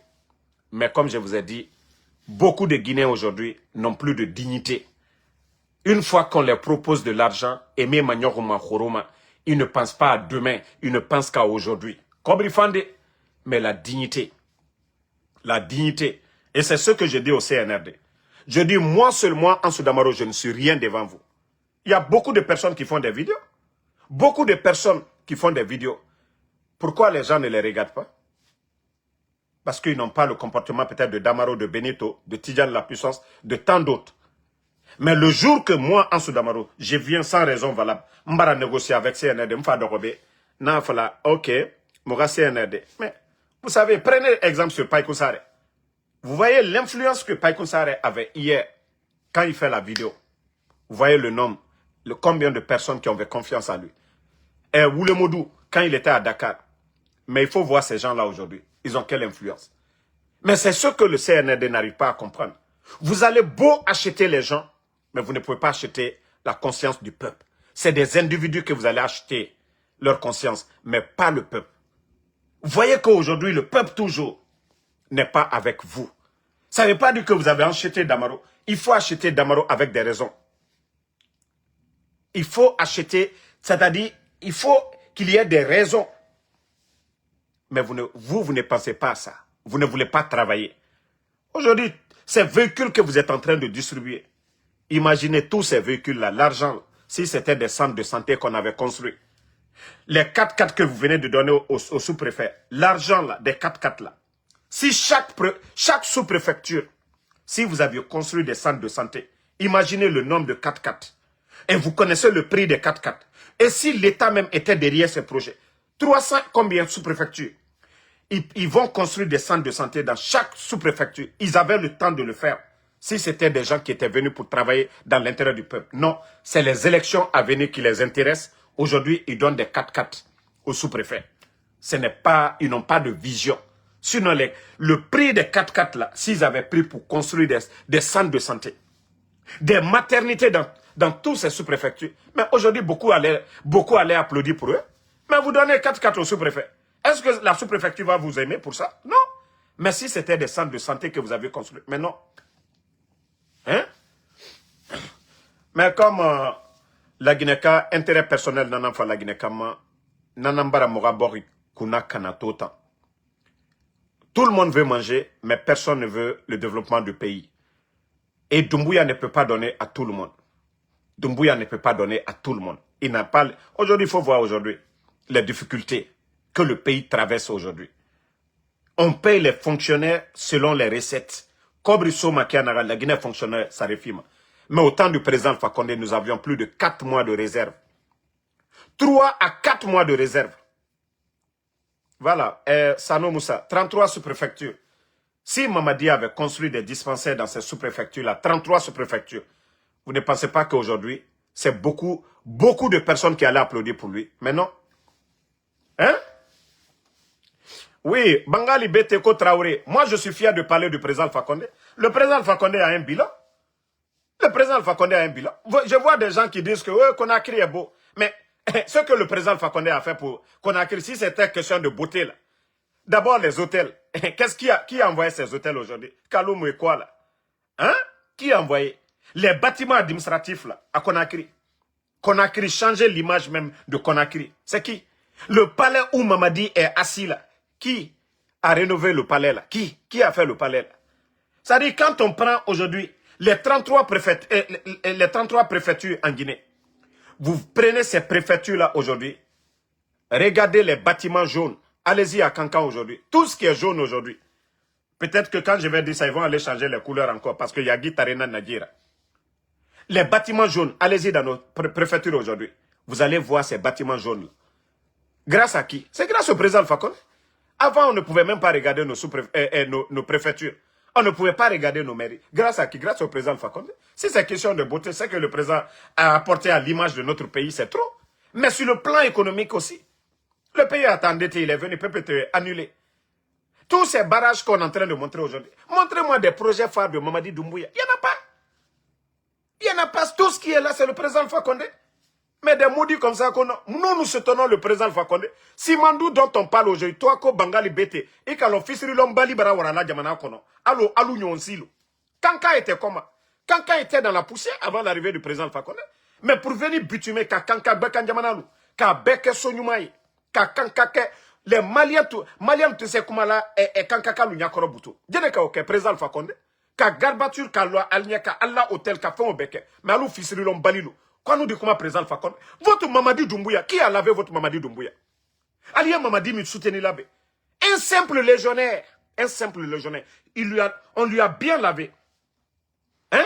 Mais comme je vous ai dit, beaucoup de Guinéens aujourd'hui n'ont plus de dignité. Une fois qu'on leur propose de l'argent, Aimé Magnoroma Khoroma, ils ne pensent pas à demain, ils ne pensent qu'à aujourd'hui. Kobrifande, mais la dignité. La dignité. Et c'est ce que je dis au CNRD. Je dis, moi seulement, en Soudamaro, je ne suis rien devant vous. Il y a beaucoup de personnes qui font des vidéos. Beaucoup de personnes qui font des vidéos. Pourquoi les gens ne les regardent pas? Parce qu'ils n'ont pas le comportement peut-être de Damaro, de Benito, de Tidjane la puissance, de tant d'autres. Mais le jour que moi, en Soudamaro, je viens sans raison valable, je vais négocier avec CNRD, je vais ok, je vais CNRD. Mais, vous savez, prenez exemple sur Païkou Saré. Vous voyez l'influence que Païkou Saré avait hier, quand il fait la vidéo. Vous voyez le nombre, combien de personnes qui ont confiance en lui. Et Woulemodou, quand il était à Dakar. Mais il faut voir ces gens-là aujourd'hui. Ils ont quelle influence? Mais c'est ce que le CNRD n'arrive pas à comprendre. Vous allez beau acheter les gens, mais vous ne pouvez pas acheter la conscience du peuple. C'est des individus que vous allez acheter leur conscience, mais pas le peuple. Vous voyez qu'aujourd'hui, le peuple toujours n'est pas avec vous. Ça ne veut pas dire que vous avez acheté Damaro. Il faut acheter Damaro avec des raisons. Il faut acheter, c'est-à-dire, il faut qu'il y ait des raisons. Mais vous ne pensez pas à ça. Vous ne voulez pas travailler. Aujourd'hui, ces véhicules que vous êtes en train de distribuer, imaginez tous ces véhicules-là, l'argent, si c'était des centres de santé qu'on avait construits. Les 4x4 que vous venez de donner au sous-préfet, l'argent là, des 4x4 là. Si chaque sous-préfecture, si vous aviez construit des centres de santé, imaginez le nombre de 4x4. Et vous connaissez le prix des 4x4. Et si l'État même était derrière ces projets, 300 combien de sous-préfectures? Ils vont construire des centres de santé dans chaque sous-préfecture. Ils avaient le temps de le faire. Si c'était des gens qui étaient venus pour travailler dans l'intérêt du peuple. Non, c'est les élections à venir qui les intéressent. Aujourd'hui, ils donnent des 4x4 aux sous-préfets. Ils n'ont pas de vision. Sinon, le prix des 4x4 là, s'ils avaient pris pour construire des centres de santé, des maternités dans tous ces sous-préfectures, mais aujourd'hui, beaucoup allaient applaudir pour eux. Mais vous donnez 4x4 aux sous-préfets. Est-ce que la sous-préfecture va vous aimer pour ça? Non. Mais si c'était des centres de santé que vous avez construits, mais non. Hein? Mais comme la Guinée-Ka, intérêt personnel nananfa la Guinée-Ka, nanambara mogabori kuna kanatota. Tout le monde veut manger, mais personne ne veut le développement du pays. Et Doumbouya ne peut pas donner à tout le monde. Doumbouya ne peut pas donner à tout le monde. Il n'a pas. Aujourd'hui, il faut voir aujourd'hui les difficultés que le pays traverse aujourd'hui. On paye les fonctionnaires selon les recettes. Kobriso Makianara, la Guinée fonctionnaire, ça réfime. Mais au temps du président Fakonde, nous avions plus de 4 mois de réserve. 3 à 4 mois de réserve. Voilà, Sano Moussa, 33 sous-préfectures. Si Mamadi avait construit des dispensaires dans ces sous-préfectures-là, 33 sous-préfectures, vous ne pensez pas qu'aujourd'hui, c'est beaucoup de personnes qui allaient applaudir pour lui. Mais non. Hein? Oui, Bangali Beteko Traoré. Moi, je suis fier de parler du président Fakonde. Le président Fakonde a un bilan. Le président Fakonde a un bilan. Je vois des gens qui disent que Conakry est beau. Mais ce que le président Fakonde a fait pour Conakry, si c'était question de beauté, là. D'abord, les hôtels. Qui a envoyé ces hôtels aujourd'hui? Kaloum et quoi, là? Hein? Qui a envoyé? Les bâtiments administratifs, là, à Conakry. Conakry, changer l'image même de Conakry. C'est qui? Le palais où Mamadi est assis, là. Qui a rénové le palais, là? Qui a fait le palais, là? C'est-à-dire, quand on prend aujourd'hui les 33 préfectures en Guinée, vous prenez ces préfectures-là aujourd'hui, regardez les bâtiments jaunes. Allez-y à Kankan aujourd'hui. Tout ce qui est jaune aujourd'hui. Peut-être que quand je vais dire ça, ils vont aller changer les couleurs encore parce qu'il y a Guitarena Nadira. Les bâtiments jaunes, allez-y dans nos préfectures aujourd'hui. Vous allez voir ces bâtiments jaunes. Grâce à qui? C'est grâce au président Fakonde. Avant, on ne pouvait même pas regarder nos préfectures. On ne pouvait pas regarder nos mairies. Grâce à qui? Grâce au président Fakonde. Si c'est question de beauté, c'est que le président a apporté à l'image de notre pays, c'est trop. Mais sur le plan économique aussi. Le pays est endetté, il est venu peut-être annuler. Tous ces barrages qu'on est en train de montrer aujourd'hui. Montrez-moi des projets phares de Mamadi Doumbouya. Il n'y en a pas. Il y en a pas, tout ce qui est là, c'est le président Alpha Condé. Mais des maudits comme ça, nous soutenons le président Alpha Condé. Simandou dont on parle aujourd'hui, toi, ko Bangali Bete, et quand l'office de l'Ombali Barawarala Jamana Kono, allo Nyonsilo. Kanka était comment? Kanka était dans la poussière avant l'arrivée du président Alpha Condé. Mais pour venir bitumer, Kanka Bekan Jamanalu, Beke Sonyumaï, Kanka, les Maliens, tu sais comment là, et Kanka Lunyakoro Boutou. Djeneka ok, président Alpha Condé. Ka garbature, ka loi, alnia, ka Allah hôtel, ka fond au beke. Mais allo fils de l'Ombalilo. Quand nous dit comment président Alpha Condé, votre Mamadi Doumbouya, qui a lavé votre Mamadi Doumbouya? Alia Mamadi me soutenir là-bas. Un simple légionnaire, on lui a bien lavé. Hein?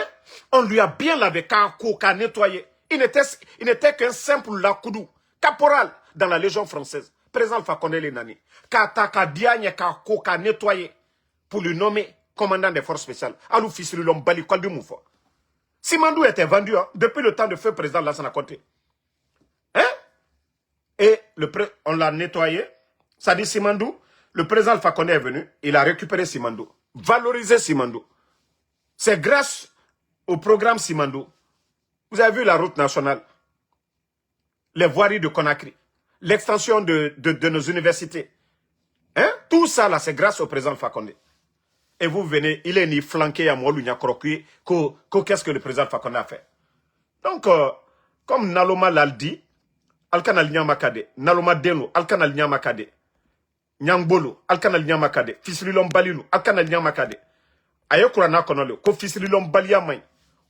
On lui a bien lavé, qu'a nettoyé. Il n'était qu'un simple lakoudou, caporal dans la Légion française. Président Alpha Condé les nani. K'a diagne, qu'a nettoyé pour lui nommer commandant des forces spéciales. Alou fils de l'homme Bali Kolbi Moufa. Simandou était vendu hein, depuis le temps de feu président Lassana Conté. Hein? Et on l'a nettoyé. Ça dit Simandou, le président Alpha Condé est venu, il a récupéré Simandou, valorisé Simandou. C'est grâce au programme Simandou. Vous avez vu la route nationale, les voiries de Conakry, l'extension de nos universités. Hein? Tout ça là, c'est grâce au président Alpha Condé. Et vous venez, il est ni flanqué à Moulounia Krokui, qu'est-ce que le président Alpha Condé a fait? Donc, comme Naloma l'a dit, Alkanal Nyamakade, Naloma Deno, Alkanal Nyamakade, Nyangbolo, Alkanal Nyamakade, Fisrilom Balilou, Alkanal Nyamakade. Ayokurana Konole, ko Fisrilom Baliamay,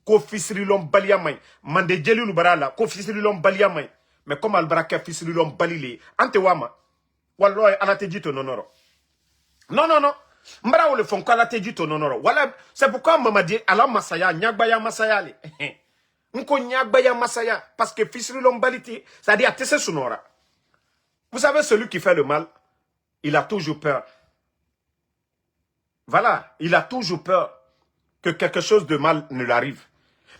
ko Fisrilom Baliamay, Mande Djelou Barala, ko Fisrilom Baliamay. Mais comme Albaraka Fisrilom Balili, Antewama, Walloy Alatejito Nonoro. Non. Mbara ou le font quoi la te dit ton honneur. Voilà, c'est pourquoi maman dit Allah Masaya, Nyagbaya Masaya li. Nko Nyagbaya Masaya, parce que fils de l'ombalité, c'est-à-dire Tese Sonora. Vous savez, celui qui fait le mal, il a toujours peur. Voilà, il a toujours peur que quelque chose de mal ne l'arrive.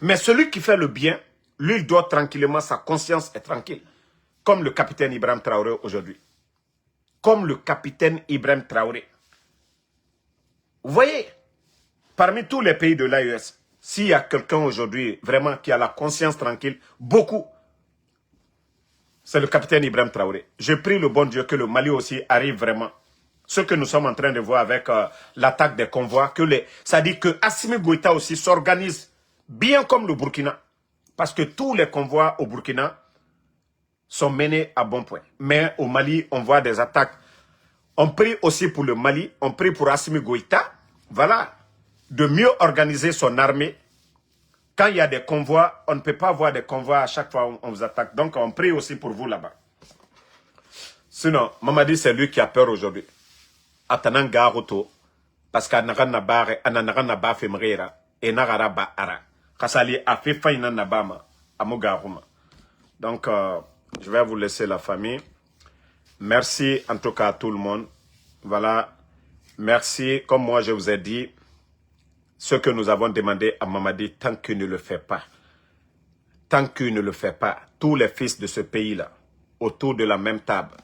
Mais celui qui fait le bien, lui, il doit tranquillement, sa conscience est tranquille. Comme le capitaine Ibrahim Traoré aujourd'hui. Comme le capitaine Ibrahim Traoré. Vous voyez, parmi tous les pays de l'AES, s'il y a quelqu'un aujourd'hui vraiment qui a la conscience tranquille, beaucoup, c'est le capitaine Ibrahim Traoré. Je prie le bon Dieu que le Mali aussi arrive vraiment. Ce que nous sommes en train de voir avec l'attaque des convois, ça dit que Assimi Goïta aussi s'organise bien comme le Burkina. Parce que tous les convois au Burkina sont menés à bon point. Mais au Mali, on voit des attaques. On prie aussi pour le Mali, on prie pour Assimi Goïta, voilà, de mieux organiser son armée. Quand il y a des convois, on ne peut pas avoir des convois à chaque fois où on vous attaque. Donc on prie aussi pour vous là-bas. Sinon, Mamadi, c'est lui qui a peur aujourd'hui. Atanan garoto, parce qu'anagan nabare, ananagan naba femrera, et nagara ba ara. Kasali a fait faïna nabama, amogaruma. Donc, je vais vous laisser la famille. Merci en tout cas à tout le monde. Voilà. Merci. Comme moi je vous ai dit, ce que nous avons demandé à Mamadi, tant qu'il ne le fait pas, tous les fils de ce pays-là, autour de la même table,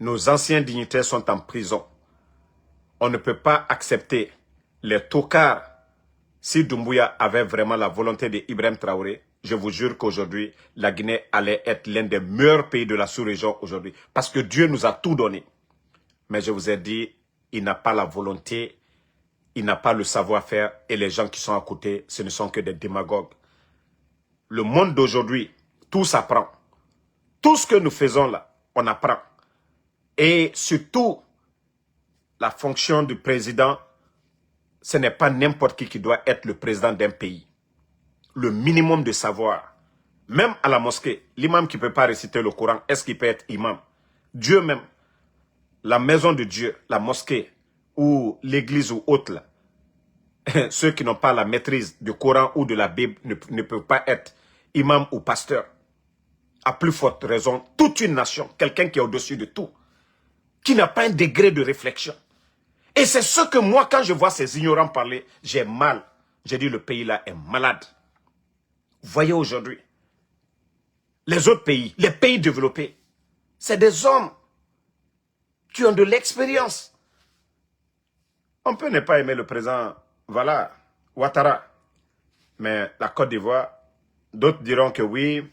nos anciens dignitaires sont en prison. On ne peut pas accepter les tocards. Si Doumbouya avait vraiment la volonté d'Ibrahim Traoré, je vous jure qu'aujourd'hui, la Guinée allait être l'un des meilleurs pays de la sous-région aujourd'hui. Parce que Dieu nous a tout donné. Mais je vous ai dit, il n'a pas la volonté, il n'a pas le savoir-faire. Et les gens qui sont à côté, ce ne sont que des démagogues. Le monde d'aujourd'hui, tout s'apprend. Tout ce que nous faisons là, on apprend. Et surtout, la fonction du président, ce n'est pas n'importe qui doit être le président d'un pays. Le minimum de savoir. Même à la mosquée, l'imam qui ne peut pas réciter le Coran, est-ce qu'il peut être imam? Dieu même, la maison de Dieu, la mosquée, ou l'église ou autre, là, ceux qui n'ont pas la maîtrise du Coran ou de la Bible ne peuvent pas être imam ou pasteur. À plus forte raison, toute une nation, quelqu'un qui est au-dessus de tout, qui n'a pas un degré de réflexion. Et c'est ce que moi, quand je vois ces ignorants parler, j'ai mal. J'ai dit, le pays là est malade. Voyez aujourd'hui, les autres pays, les pays développés, c'est des hommes qui ont de l'expérience. On peut ne pas aimer le président, voilà, Ouattara. Mais la Côte d'Ivoire, d'autres diront que oui,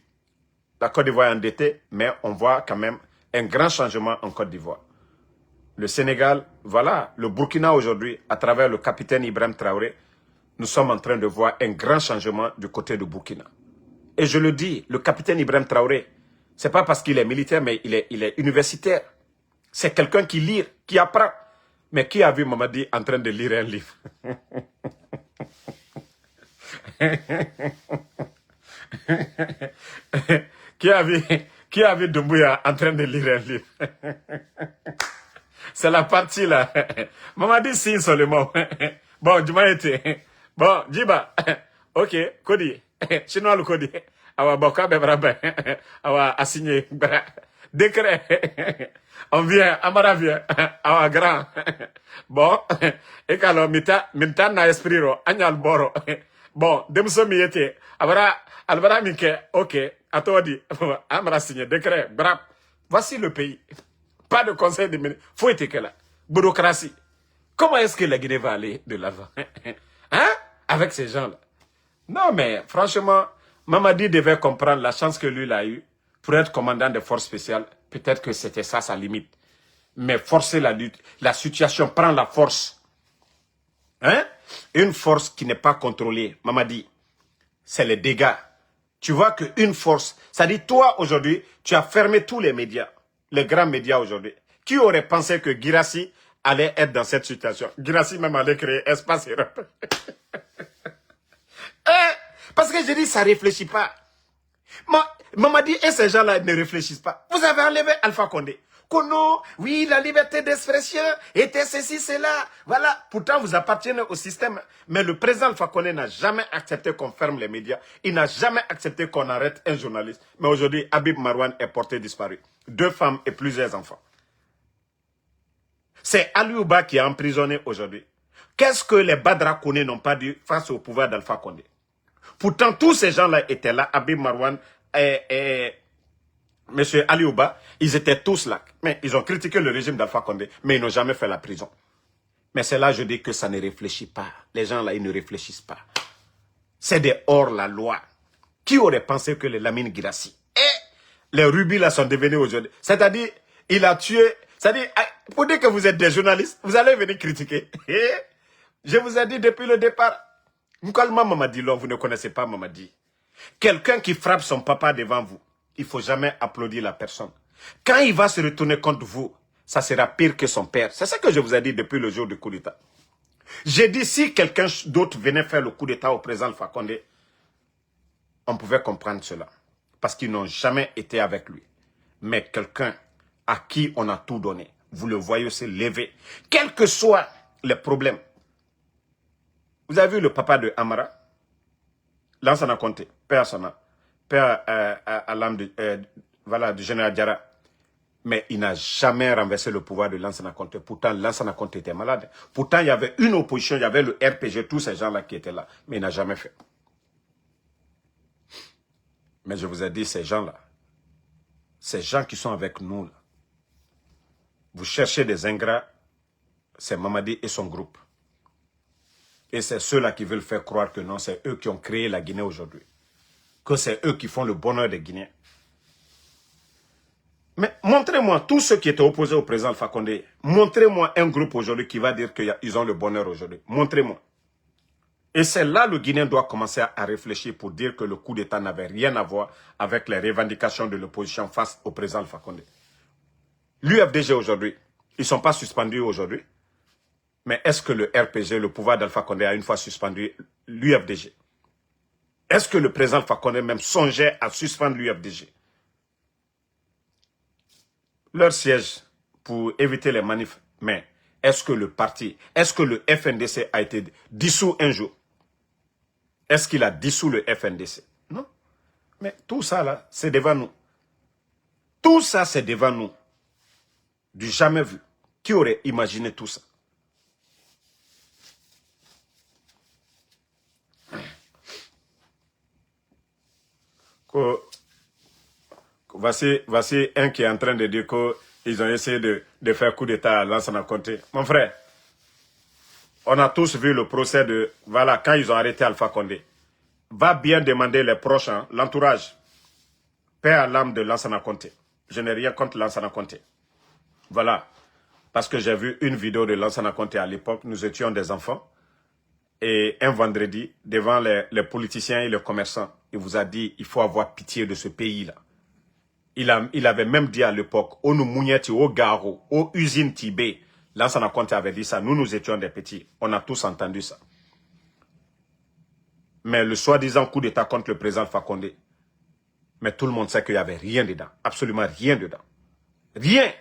la Côte d'Ivoire est endettée, mais on voit quand même un grand changement en Côte d'Ivoire. Le Sénégal, voilà, le Burkina aujourd'hui, à travers le capitaine Ibrahim Traoré, nous sommes en train de voir un grand changement du côté du Burkina. Et je le dis, le capitaine Ibrahim Traoré, c'est pas parce qu'il est militaire, mais il est universitaire. C'est quelqu'un qui lit, qui apprend. Mais qui a vu Mamadi en train de lire un livre? qui a vu Doumbouya en train de lire un livre? C'est la partie là. Mamadi signe seulement. Bon, Jumaïti. Bon, Djiba. Ok, Kodi. Chinois le Kodi. Awa Boka Bebrabe. Awa assigné. Décret. On vient, Amara vient. Awa grand. Bon. Et alors, minta na esprit Anyal Boro. Bon, demso miyete. Albara Minke. Ok. Atodi. Amara signé. Décret. Brap. Voici le pays. Pas de conseil de ministre. Faut être que là. Bureaucratie. Comment est-ce que la Guinée va aller de l'avant? Hein? Avec ces gens-là. Non, mais franchement, Mamadi devait comprendre la chance que lui il a eue pour être commandant des forces spéciales. Peut-être que c'était ça sa limite. Mais forcer la lutte, la situation prend la force. Hein? Une force qui n'est pas contrôlée, Mamadi, c'est les dégâts. Tu vois qu'une force, ça dit toi aujourd'hui, tu as fermé tous les médias. Les grands médias aujourd'hui. Qui aurait pensé que Guirassy allait être dans cette situation? Guirassy même allait créer Espace Europe. Parce que je dis, ça ne réfléchit pas. Mamadi et ces gens-là ne réfléchissent pas. Vous avez enlevé Alpha Condé. Non, oui, la liberté d'expression était ceci, cela. Voilà, pourtant vous appartenez au système. Mais le président Alpha Condé n'a jamais accepté qu'on ferme les médias. Il n'a jamais accepté qu'on arrête un journaliste. Mais aujourd'hui, Habib Marouane est porté disparu. 2 femmes et plusieurs enfants. C'est Ali Ouba qui est emprisonné aujourd'hui. Qu'est-ce que les Badra Kone n'ont pas dit face au pouvoir d'Alpha Condé? Pourtant, tous ces gens-là étaient là. Habib Marouane et M. Ali Ouba, ils étaient tous là. Mais ils ont critiqué le régime d'Alpha Condé, mais ils n'ont jamais fait la prison. Mais c'est là, je dis que ça ne réfléchit pas. Les gens là, ils ne réfléchissent pas. C'est des hors-la-loi. Qui aurait pensé que les Lamine Guirassy et les rubis là sont devenus aujourd'hui? C'est-à-dire, il a tué... C'est-à-dire, pour dire que vous êtes des journalistes, vous allez venir critiquer. Je vous ai dit depuis le départ. Moukalma Mamadi, vous ne connaissez pas Mamadi. Quelqu'un qui frappe son papa devant vous, il ne faut jamais applaudir la personne. Quand il va se retourner contre vous, ça sera pire que son père. C'est ça que je vous ai dit depuis le jour du coup d'État. J'ai dit, si quelqu'un d'autre venait faire le coup d'État au président Alpha Condé, on pouvait comprendre cela. Parce qu'ils n'ont jamais été avec lui. Mais quelqu'un à qui on a tout donné, vous le voyez se lever, quels que soient les problèmes. Vous avez vu le papa de Amara, Lansana Conté, père Sana, père à l'âme voilà, du général Diarra. Mais il n'a jamais renversé le pouvoir de Lansana Conté. Pourtant, Lansana Conté était malade. Pourtant, il y avait une opposition, il y avait le RPG, tous ces gens-là qui étaient là. Mais il n'a jamais fait. Mais je vous ai dit, ces gens-là, ces gens qui sont avec nous, là, vous cherchez des ingrats, c'est Mamadi et son groupe. Et c'est ceux-là qui veulent faire croire que non, c'est eux qui ont créé la Guinée aujourd'hui. Que c'est eux qui font le bonheur des Guinéens. Mais montrez-moi, tous ceux qui étaient opposés au président Alpha Condé, montrez-moi un groupe aujourd'hui qui va dire qu'ils ont le bonheur aujourd'hui. Montrez-moi. Et c'est là le Guinéen doit commencer à réfléchir pour dire que le coup d'État n'avait rien à voir avec les revendications de l'opposition face au président Alpha Condé. L'UFDG aujourd'hui, ils ne sont pas suspendus aujourd'hui. Mais est-ce que le RPG, le pouvoir d'Alpha Condé, a une fois suspendu l'UFDG? Est-ce que le président Alpha Condé même songeait à suspendre l'UFDG? Leur siège pour éviter les manifs. Mais est-ce que le parti, est-ce que le FNDC a été dissous un jour? Est-ce qu'il a dissous le FNDC? Non. Mais tout ça là, c'est devant nous. Tout ça, c'est devant nous. Du jamais vu. Qui aurait imaginé tout ça? Voici un qui est en train de dire qu'ils ont essayé de faire coup d'État à Lansana Conté. Mon frère, on a tous vu le procès de... Voilà, quand ils ont arrêté Alpha Condé. va bien demander les proches, hein, l'entourage. Paix à l'âme de Lansana Conté. Je n'ai rien contre Lansana Conté. Voilà. Parce que j'ai vu une vidéo de Lansana Conté à l'époque. Nous étions des enfants. Et un vendredi, devant les politiciens et les commerçants, il vous a dit, il faut avoir pitié de ce pays-là. Il avait même dit à l'époque, au Noumougneti, au Garo, aux usines Tibet, Lansana Conté avait dit ça. Nous étions des petits. On a tous entendu ça. Mais le soi-disant coup d'État contre le président Fakonde, mais tout le monde sait qu'il n'y avait rien dedans. Absolument rien dedans. Rien.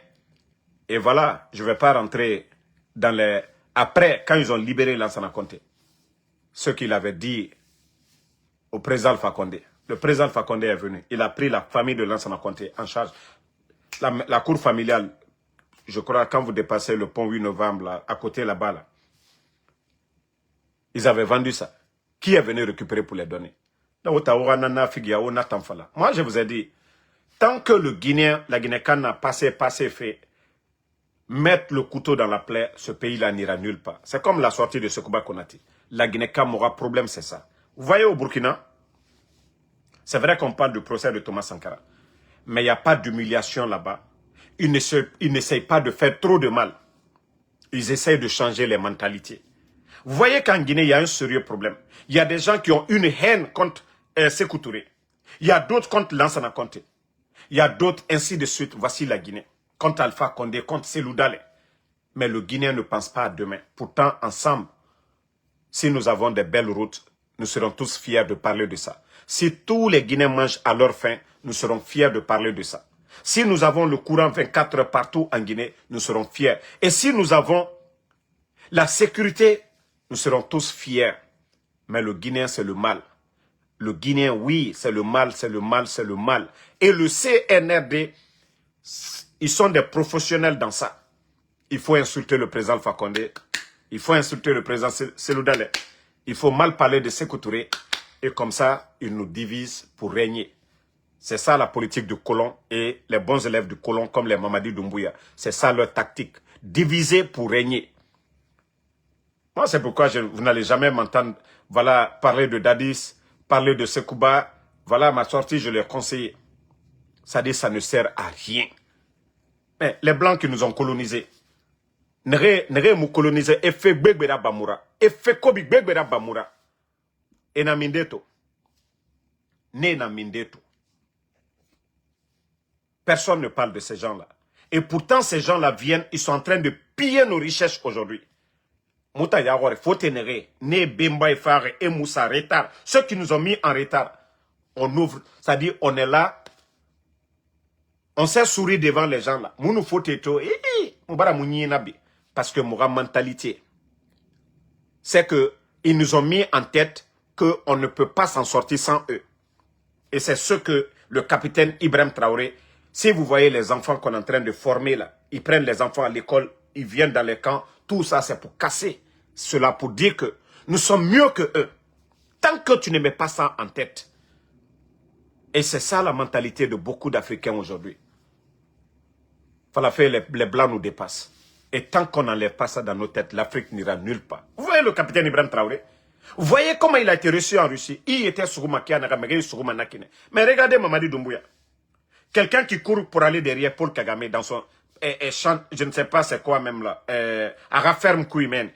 Et voilà, je ne vais pas rentrer dans les... Après, quand ils ont libéré Lansana Conté, ce qu'il avait dit au président Fakonde. Le président Fakonde est venu. Il a pris la famille de Lansana Conté en charge. La cour familiale, je crois, quand vous dépassez le pont 8 novembre, là, à côté là-bas, là, ils avaient vendu ça. Qui est venu récupérer pour les donner? Moi, je vous ai dit, tant que le Guinéen, la Guinée-Can n'a passé, fait, mettre le couteau dans la plaie, ce pays-là n'ira nulle part. C'est comme la sortie de Sekouba Konati. La Guinée-Can aura problème, c'est ça. Vous voyez au Burkina, c'est vrai qu'on parle du procès de Thomas Sankara, mais il n'y a pas d'humiliation là-bas. Ils n'essayent pas de faire trop de mal. Ils essayent de changer les mentalités. Vous voyez qu'en Guinée, il y a un sérieux problème. Il y a des gens qui ont une haine contre Sékou Touré. Il y a d'autres contre Lansana Conté. Il y a d'autres, ainsi de suite. Voici la Guinée. Contre Alpha Condé, contre Cellou Dalein. Mais le Guinéen ne pense pas à demain. Pourtant, ensemble, si nous avons des belles routes, nous serons tous fiers de parler de ça. Si tous les Guinéens mangent à leur faim, nous serons fiers de parler de ça. Si nous avons le courant 24 heures partout en Guinée, nous serons fiers. Et si nous avons la sécurité, nous serons tous fiers. Mais le Guinéen, c'est le mal. Le Guinéen, oui, c'est le mal, c'est le mal, c'est le mal. Et le CNRD, ils sont des professionnels dans ça. Il faut insulter le président Fakonde. Il faut insulter le président Cellou Dalein. Il faut mal parler de Sékou Touré. Et comme ça, ils nous divisent pour régner. C'est ça la politique du colon et les bons élèves du colon comme les Mamadi Doumbouya. C'est ça leur tactique. Diviser pour régner. Moi, c'est pourquoi vous n'allez jamais m'entendre parler de Dadis, parler de Sekouba. Voilà, ma sortie, je l'ai conseillé. Ça dit, ça ne sert à rien. Mais les Blancs qui nous ont colonisés, nere mu colonisé, et fait Begbera Bamura, et fait Kobi Begbera Bamura, et na Mindeto. Ne na Mindeto. Personne ne parle de ces gens-là. Et pourtant, ces gens-là viennent, ils sont en train de piller nos richesses aujourd'hui. Mouta Yagore, faut ténérer, ne Bemba et Fare et Moussa, retard. Ceux qui nous ont mis en retard, on ouvre, c'est-à-dire on est là, on s'est souri devant les gens là. Mounou faut této, parce que mon mentalité, c'est que ils nous ont mis en tête qu'on ne peut pas s'en sortir sans eux. Et c'est ce que le capitaine Ibrahim Traoré, si vous voyez les enfants qu'on est en train de former là, ils prennent les enfants à l'école, ils viennent dans les camps, tout ça c'est pour casser. Cela pour dire que nous sommes mieux que eux. Tant que tu ne mets pas ça en tête. Et c'est ça la mentalité de beaucoup d'Africains aujourd'hui. Les Blancs nous dépassent. Et tant qu'on n'enlève pas ça dans nos têtes, l'Afrique n'ira nulle part. Vous voyez le capitaine Ibrahim Traoré? Vous voyez comment il a été reçu en Russie? Il était mais regardez Mamadi Doumbouya. Quelqu'un qui court pour aller derrière Paul Kagame dans son... chante, je ne sais pas c'est quoi même là. Araferme Kouimen.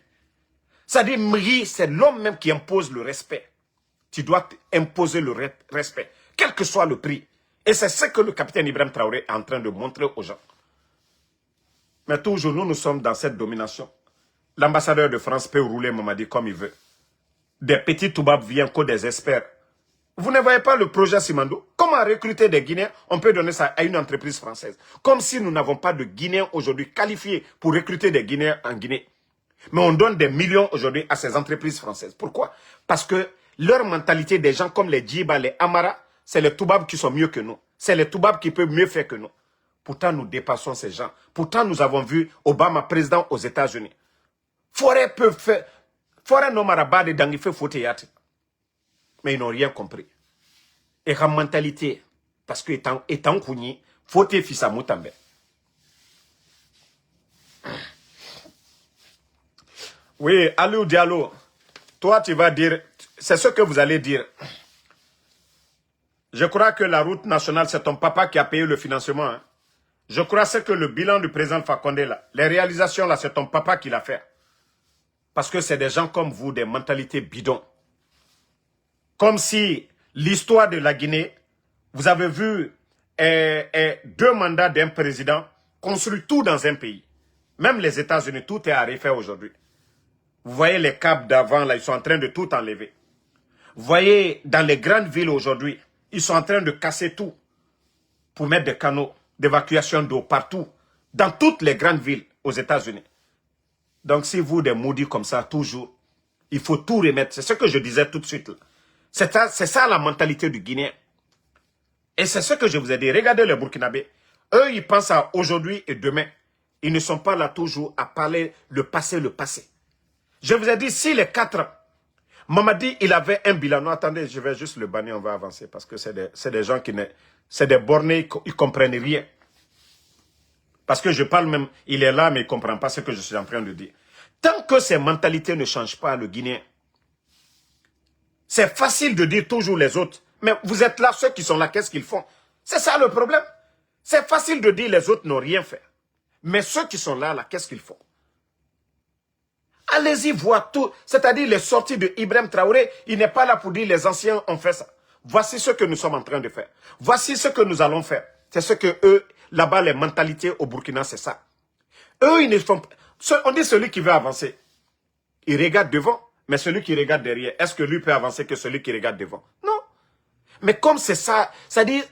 Ça dit, Mri, c'est l'homme même qui impose le respect. Tu dois imposer le respect, quel que soit le prix. Et c'est ce que le capitaine Ibrahim Traoré est en train de montrer aux gens. Mais toujours, nous sommes dans cette domination. L'ambassadeur de France peut rouler Mamadi comme il veut. Des petits toubabs viennent que des experts. Vous ne voyez pas le projet Simando? Comment recruter des Guinéens? On peut donner ça à une entreprise française. Comme si nous n'avons pas de Guinéens aujourd'hui qualifiés pour recruter des Guinéens en Guinée. Mais on donne des millions aujourd'hui à ces entreprises françaises. Pourquoi? Parce que leur mentalité des gens comme les Djiba, les Amara, c'est les Toubabs qui sont mieux que nous. C'est les Toubabs qui peuvent mieux faire que nous. Pourtant, nous dépassons ces gens. Pourtant, nous avons vu Obama président aux États-Unis. Forêt peut faire... Forêt non marabade d'Angifé Foteyate. Mais ils n'ont rien compris. Et la mentalité, parce que étant Kouni, Foté Fissa Moutambe. Oui, Aliou Diallo, toi tu vas dire, c'est ce que vous allez dire. Je crois que la route nationale, c'est ton papa qui a payé le financement. Hein. Je crois que le bilan du président Fakonde, là, les réalisations, là, c'est ton papa qui l'a fait. Parce que c'est des gens comme vous, des mentalités bidons. Comme si l'histoire de la Guinée, vous avez vu 2 mandats d'un président construit tout dans un pays. Même les États-Unis, tout est à refaire aujourd'hui. Vous voyez les câbles d'avant, là, ils sont en train de tout enlever. Vous voyez, dans les grandes villes aujourd'hui, ils sont en train de casser tout pour mettre des canaux d'évacuation d'eau partout, dans toutes les grandes villes aux États-Unis. Donc, si vous, des maudits comme ça, toujours, il faut tout remettre. C'est ce que je disais tout de suite. C'est ça la mentalité du Guinéen. Et c'est ce que je vous ai dit. Regardez les Burkinabés. Eux, ils pensent à aujourd'hui et demain. Ils ne sont pas là toujours à parler le passé, le passé. Je vous ai dit, si les 4 ans, Mamadi, il avait un bilan. Non, attendez, je vais juste le bannir, on va avancer. Parce que c'est des gens qui ne... C'est des bornés, ils ne comprennent rien. Parce que je parle même, il est là, mais il ne comprend pas ce que je suis en train de dire. Tant que ces mentalités ne changent pas, le Guinéen, c'est facile de dire toujours les autres. Mais vous êtes là, ceux qui sont là, qu'est-ce qu'ils font? C'est ça le problème. C'est facile de dire les autres n'ont rien fait. Mais ceux qui sont là, qu'est-ce qu'ils font? Allez-y voir tout. C'est-à-dire les sorties de Ibrahim Traoré, il n'est pas là pour dire les anciens ont fait ça. Voici ce que nous sommes en train de faire. Voici ce que nous allons faire. C'est ce que eux, là-bas, les mentalités au Burkina, c'est ça. Eux, ils ne font pas... On dit celui qui veut avancer, il regarde devant. Mais celui qui regarde derrière, est-ce que lui peut avancer que celui qui regarde devant? Non. Mais comme c'est ça, c'est-à-dire,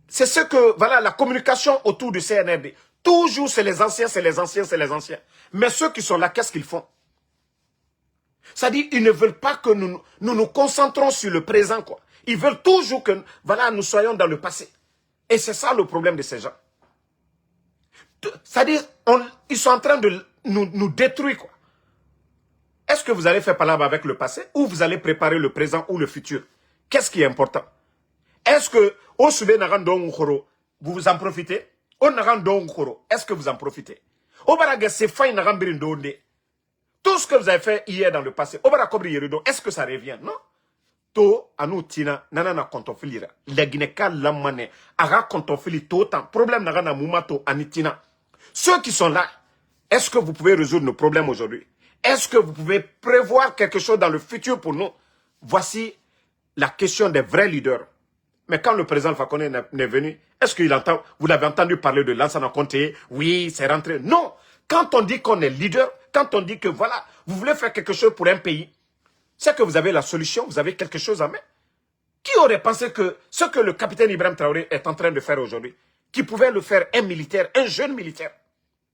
c'est ce que, voilà, la communication autour du CNRD. Toujours, c'est les anciens, c'est les anciens, c'est les anciens. Mais ceux qui sont là, qu'est-ce qu'ils font? C'est-à-dire, ils ne veulent pas que nous concentrons sur le présent, quoi. Ils veulent toujours que, voilà, nous soyons dans le passé. Et c'est ça le problème de ces gens. C'est-à-dire, ils sont en train de nous détruire, quoi. Est-ce que vous allez faire palabre avec le passé ou vous allez préparer le présent ou le futur? Qu'est-ce qui est important? Est-ce que, vous vous en profitez? Est-ce que vous en profitez? Tout ce que vous avez fait hier dans le passé, est-ce que ça revient? Non. To anu tina nanana kontofilira legineka lamane aga kontofili to temps problème nagana mumato anitina. Ceux qui sont là, est-ce que vous pouvez résoudre nos problèmes aujourd'hui? Est-ce que vous pouvez prévoir quelque chose dans le futur pour nous? Voici la question des vrais leaders. Mais quand le président Fakonde est venu, est-ce qu'il entend, vous l'avez entendu parler de Lansana Conté? Oui, c'est rentré. Non. Quand on dit qu'on est leader, quand on dit que voilà, vous voulez faire quelque chose pour un pays, c'est que vous avez la solution, vous avez quelque chose à mettre. Qui aurait pensé que ce que le capitaine Ibrahim Traoré est en train de faire aujourd'hui, qui pouvait le faire un militaire, un jeune militaire?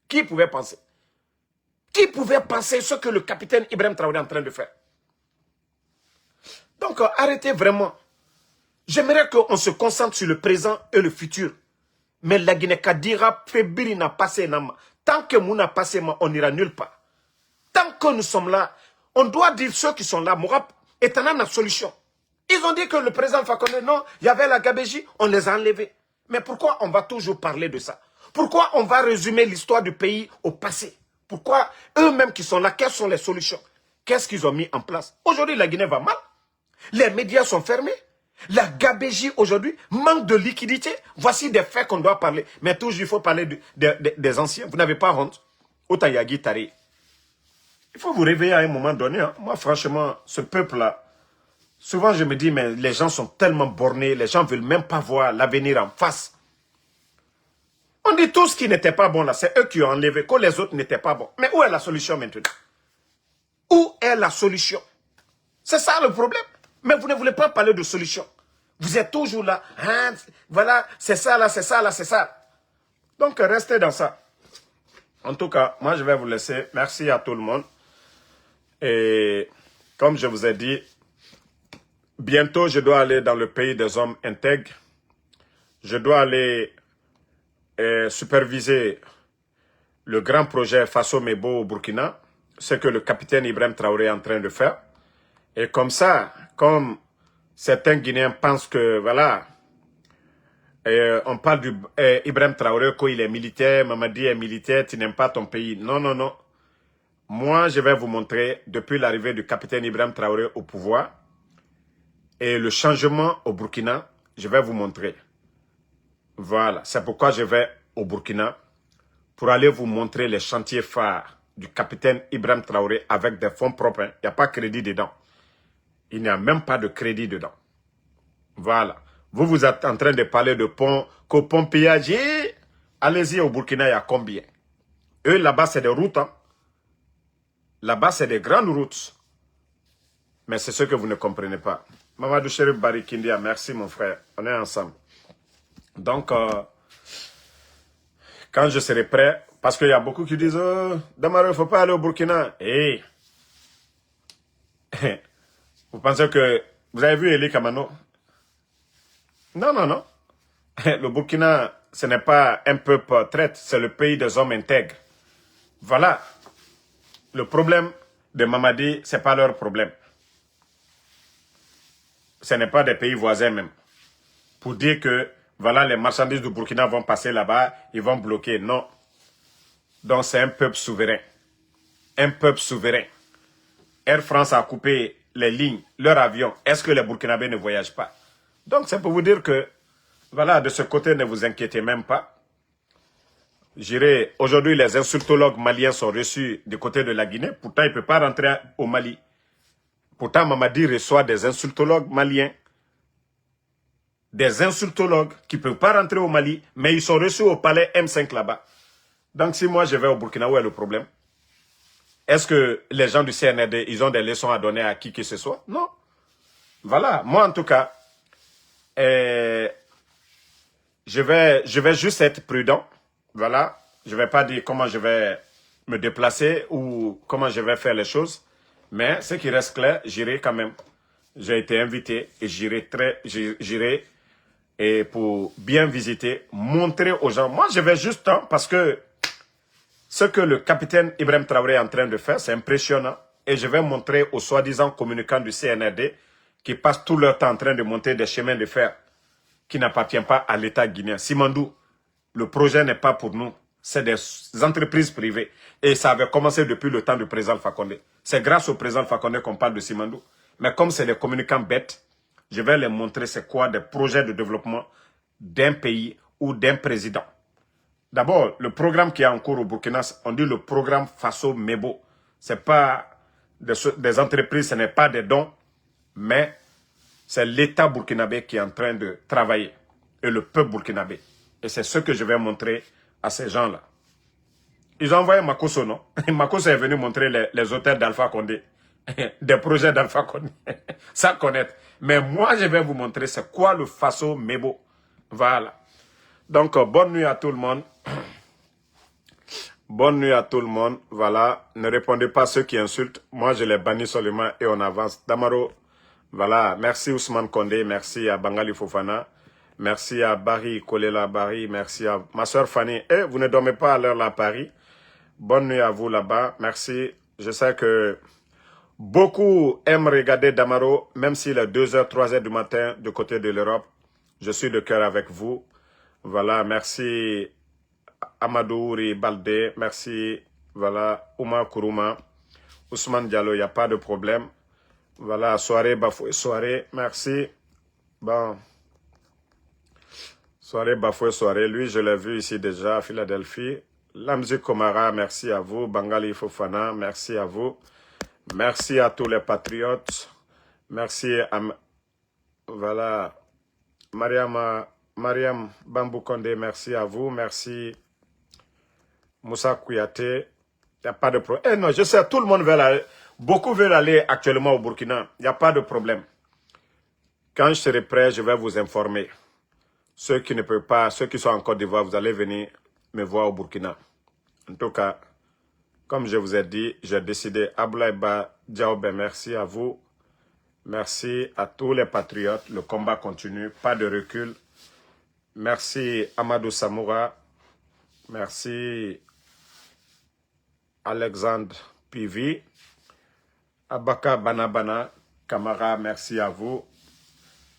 Qui pouvait penser? Qui pouvait penser ce que le capitaine Ibrahim Traoré est en train de faire? Donc, arrêtez vraiment. J'aimerais qu'on se concentre sur le présent et le futur. Mais la Guinée dira, n'a passé nama. Tant que nous n'a passé, on n'ira nulle part. Tant que nous sommes là, on doit dire ceux qui sont là, Mourab est en solution. Ils ont dit que le président Fakonde, non, il y avait la Gabégie, on les a enlevés. Mais pourquoi on va toujours parler de ça? Pourquoi on va résumer l'histoire du pays au passé? Pourquoi eux-mêmes qui sont là, quelles sont les solutions? Qu'est-ce qu'ils ont mis en place? Aujourd'hui, la Guinée va mal. Les médias sont fermés. La Gabégie aujourd'hui manque de liquidité. Voici des faits qu'on doit parler. Mais toujours, il faut parler des anciens. Vous n'avez pas honte. Otayagi Tari. Il faut vous réveiller à un moment donné. Hein. Moi, franchement, ce peuple-là, souvent je me dis, mais les gens sont tellement bornés, les gens ne veulent même pas voir l'avenir en face. On dit tout ce qui n'était pas bon là, c'est eux qui ont enlevé, que les autres n'étaient pas bons. Mais où est la solution maintenant? Où est la solution? C'est ça le problème. Mais vous ne voulez pas parler de solution. Vous êtes toujours là. Hein, voilà, c'est ça là, c'est ça là, c'est ça. Donc restez dans ça. En tout cas, moi je vais vous laisser. Merci à tout le monde. Et comme je vous ai dit, bientôt je dois aller dans le pays des hommes intègres. Je dois aller superviser le grand projet Faso Mebo au Burkina. Ce que le capitaine Ibrahim Traoré est en train de faire. Et comme ça, comme certains Guinéens pensent que, voilà, on parle d'Ibrahim Traoré, qu'il est militaire, Mamadi est militaire, tu n'aimes pas ton pays. Non, non, non. Moi, je vais vous montrer, depuis l'arrivée du capitaine Ibrahim Traoré au pouvoir, et le changement au Burkina, je vais vous montrer. Voilà, c'est pourquoi je vais au Burkina pour aller vous montrer les chantiers phares du capitaine Ibrahim Traoré avec des fonds propres. Il n'y a pas de crédit dedans. Il n'y a même pas de crédit dedans. Voilà. Vous êtes en train de parler de pont, pont péage. Allez-y au Burkina, il y a combien? Eux, là-bas, c'est des routes. Hein. Là-bas, c'est des grandes routes. Mais c'est ce que vous ne comprenez pas. Mamadou Chérif Barikindia, merci mon frère. On est ensemble. Donc, quand je serai prêt, parce qu'il y a beaucoup qui disent oh, Damaro, il ne faut pas aller au Burkina. Hey. Vous pensez que... Vous avez vu Eli Kamano? Non, non, non. Le Burkina, ce n'est pas un peuple traite, c'est le pays des hommes intègres. Voilà. Le problème de Mamadi, ce n'est pas leur problème. Ce n'est pas des pays voisins même. Pour dire que, voilà, les marchandises du Burkina vont passer là-bas, ils vont bloquer. Non. Donc c'est un peuple souverain. Un peuple souverain. Air France a coupé les lignes, leur avion. Est-ce que les Burkinabés ne voyagent pas? Donc c'est pour vous dire que, voilà, de ce côté, ne vous inquiétez même pas. J'irai, aujourd'hui, les insultologues maliens sont reçus du côté de la Guinée. Pourtant, ils ne peuvent pas rentrer au Mali. Pourtant, Mamadi reçoit des insultologues maliens. Des insultologues qui ne peuvent pas rentrer au Mali, mais ils sont reçus au palais M5 là-bas. Donc, si moi, je vais au Burkina, où est le problème? Est-ce que les gens du CNRD, ils ont des leçons à donner à qui que ce soit? Non. Voilà. Moi, en tout cas, je vais juste être prudent. Voilà. Je ne vais pas dire comment je vais me déplacer ou comment je vais faire les choses. Mais ce qui reste clair, j'irai quand même. J'ai été invité et j'irai et pour bien visiter, montrer aux gens. Moi, je vais juste parce que ce que le capitaine Ibrahim Traoré est en train de faire, c'est impressionnant. Et je vais montrer aux soi-disant communicants du CNRD qui passent tout leur temps en train de monter des chemins de fer qui n'appartiennent pas à l'État guinéen. Simandou, le projet n'est pas pour nous. C'est des entreprises privées. Et ça avait commencé depuis le temps du président Fakonde. C'est grâce au président Fakonde qu'on parle de Simandou. Mais comme c'est des communicants bêtes, je vais les montrer c'est quoi des projets de développement d'un pays ou d'un président. D'abord, le programme qui est en cours au Burkina, on dit le programme Faso Mebo. Ce n'est pas des entreprises, ce n'est pas des dons, mais c'est l'État burkinabé qui est en train de travailler et le peuple burkinabé. Et c'est ce que je vais montrer à ces gens-là. Ils ont envoyé Makosso, non? Makosso est venu montrer les hôtels d'Alpha Condé, des projets d'Alpha Condé, sans connaître. Mais moi, je vais vous montrer c'est quoi le Faso Mebo. Voilà. Donc, bonne nuit à tout le monde. Bonne nuit à tout le monde. Voilà. Ne répondez pas à ceux qui insultent. Moi, je les bannis seulement et on avance. Damaro, voilà. Merci Ousmane Condé. Merci à Bangali Fofana. Merci à Barry Kolela Barry. Merci à ma soeur Fanny. Et vous ne dormez pas à l'heure là à Paris. Bonne nuit à vous là-bas. Merci. Je sais que beaucoup aiment regarder Damaro, même s'il est 2h, 3h du matin du côté de l'Europe. Je suis de cœur avec vous. Voilà, merci Amadouri Baldé, merci, voilà, Oumar Kourouma, Ousmane Diallo, il n'y a pas de problème. Voilà, soirée, bafoué, soirée, merci. Bon, soirée, bafoué, soirée, lui, je l'ai vu ici déjà à Philadelphie. Lamzi Komara, merci à vous. Bangali Fofana, merci à vous. Merci à tous les patriotes. Merci à, voilà, Mariam Bambou Condé, merci à vous. Merci Moussa Kouyaté. Il n'y a pas de problème. Eh non, je sais, tout le monde veut aller. Beaucoup veulent aller actuellement au Burkina. Il n'y a pas de problème. Quand je serai prêt, je vais vous informer. Ceux qui ne peuvent pas, ceux qui sont en Côte d'Ivoire, vous allez venir me voir au Burkina. En tout cas, comme je vous ai dit, j'ai décidé. Ablaïba Diaoube, merci à vous. Merci à tous les patriotes. Le combat continue. Pas de recul. Merci Amadou Samoura. Merci Alexandre Pivi. Abaka Banabana Kamara, merci à vous.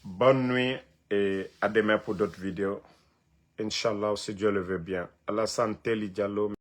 Bonne nuit et à demain pour d'autres vidéos. Inch'Allah, si Dieu le veut bien. Alassane Teli Diallo.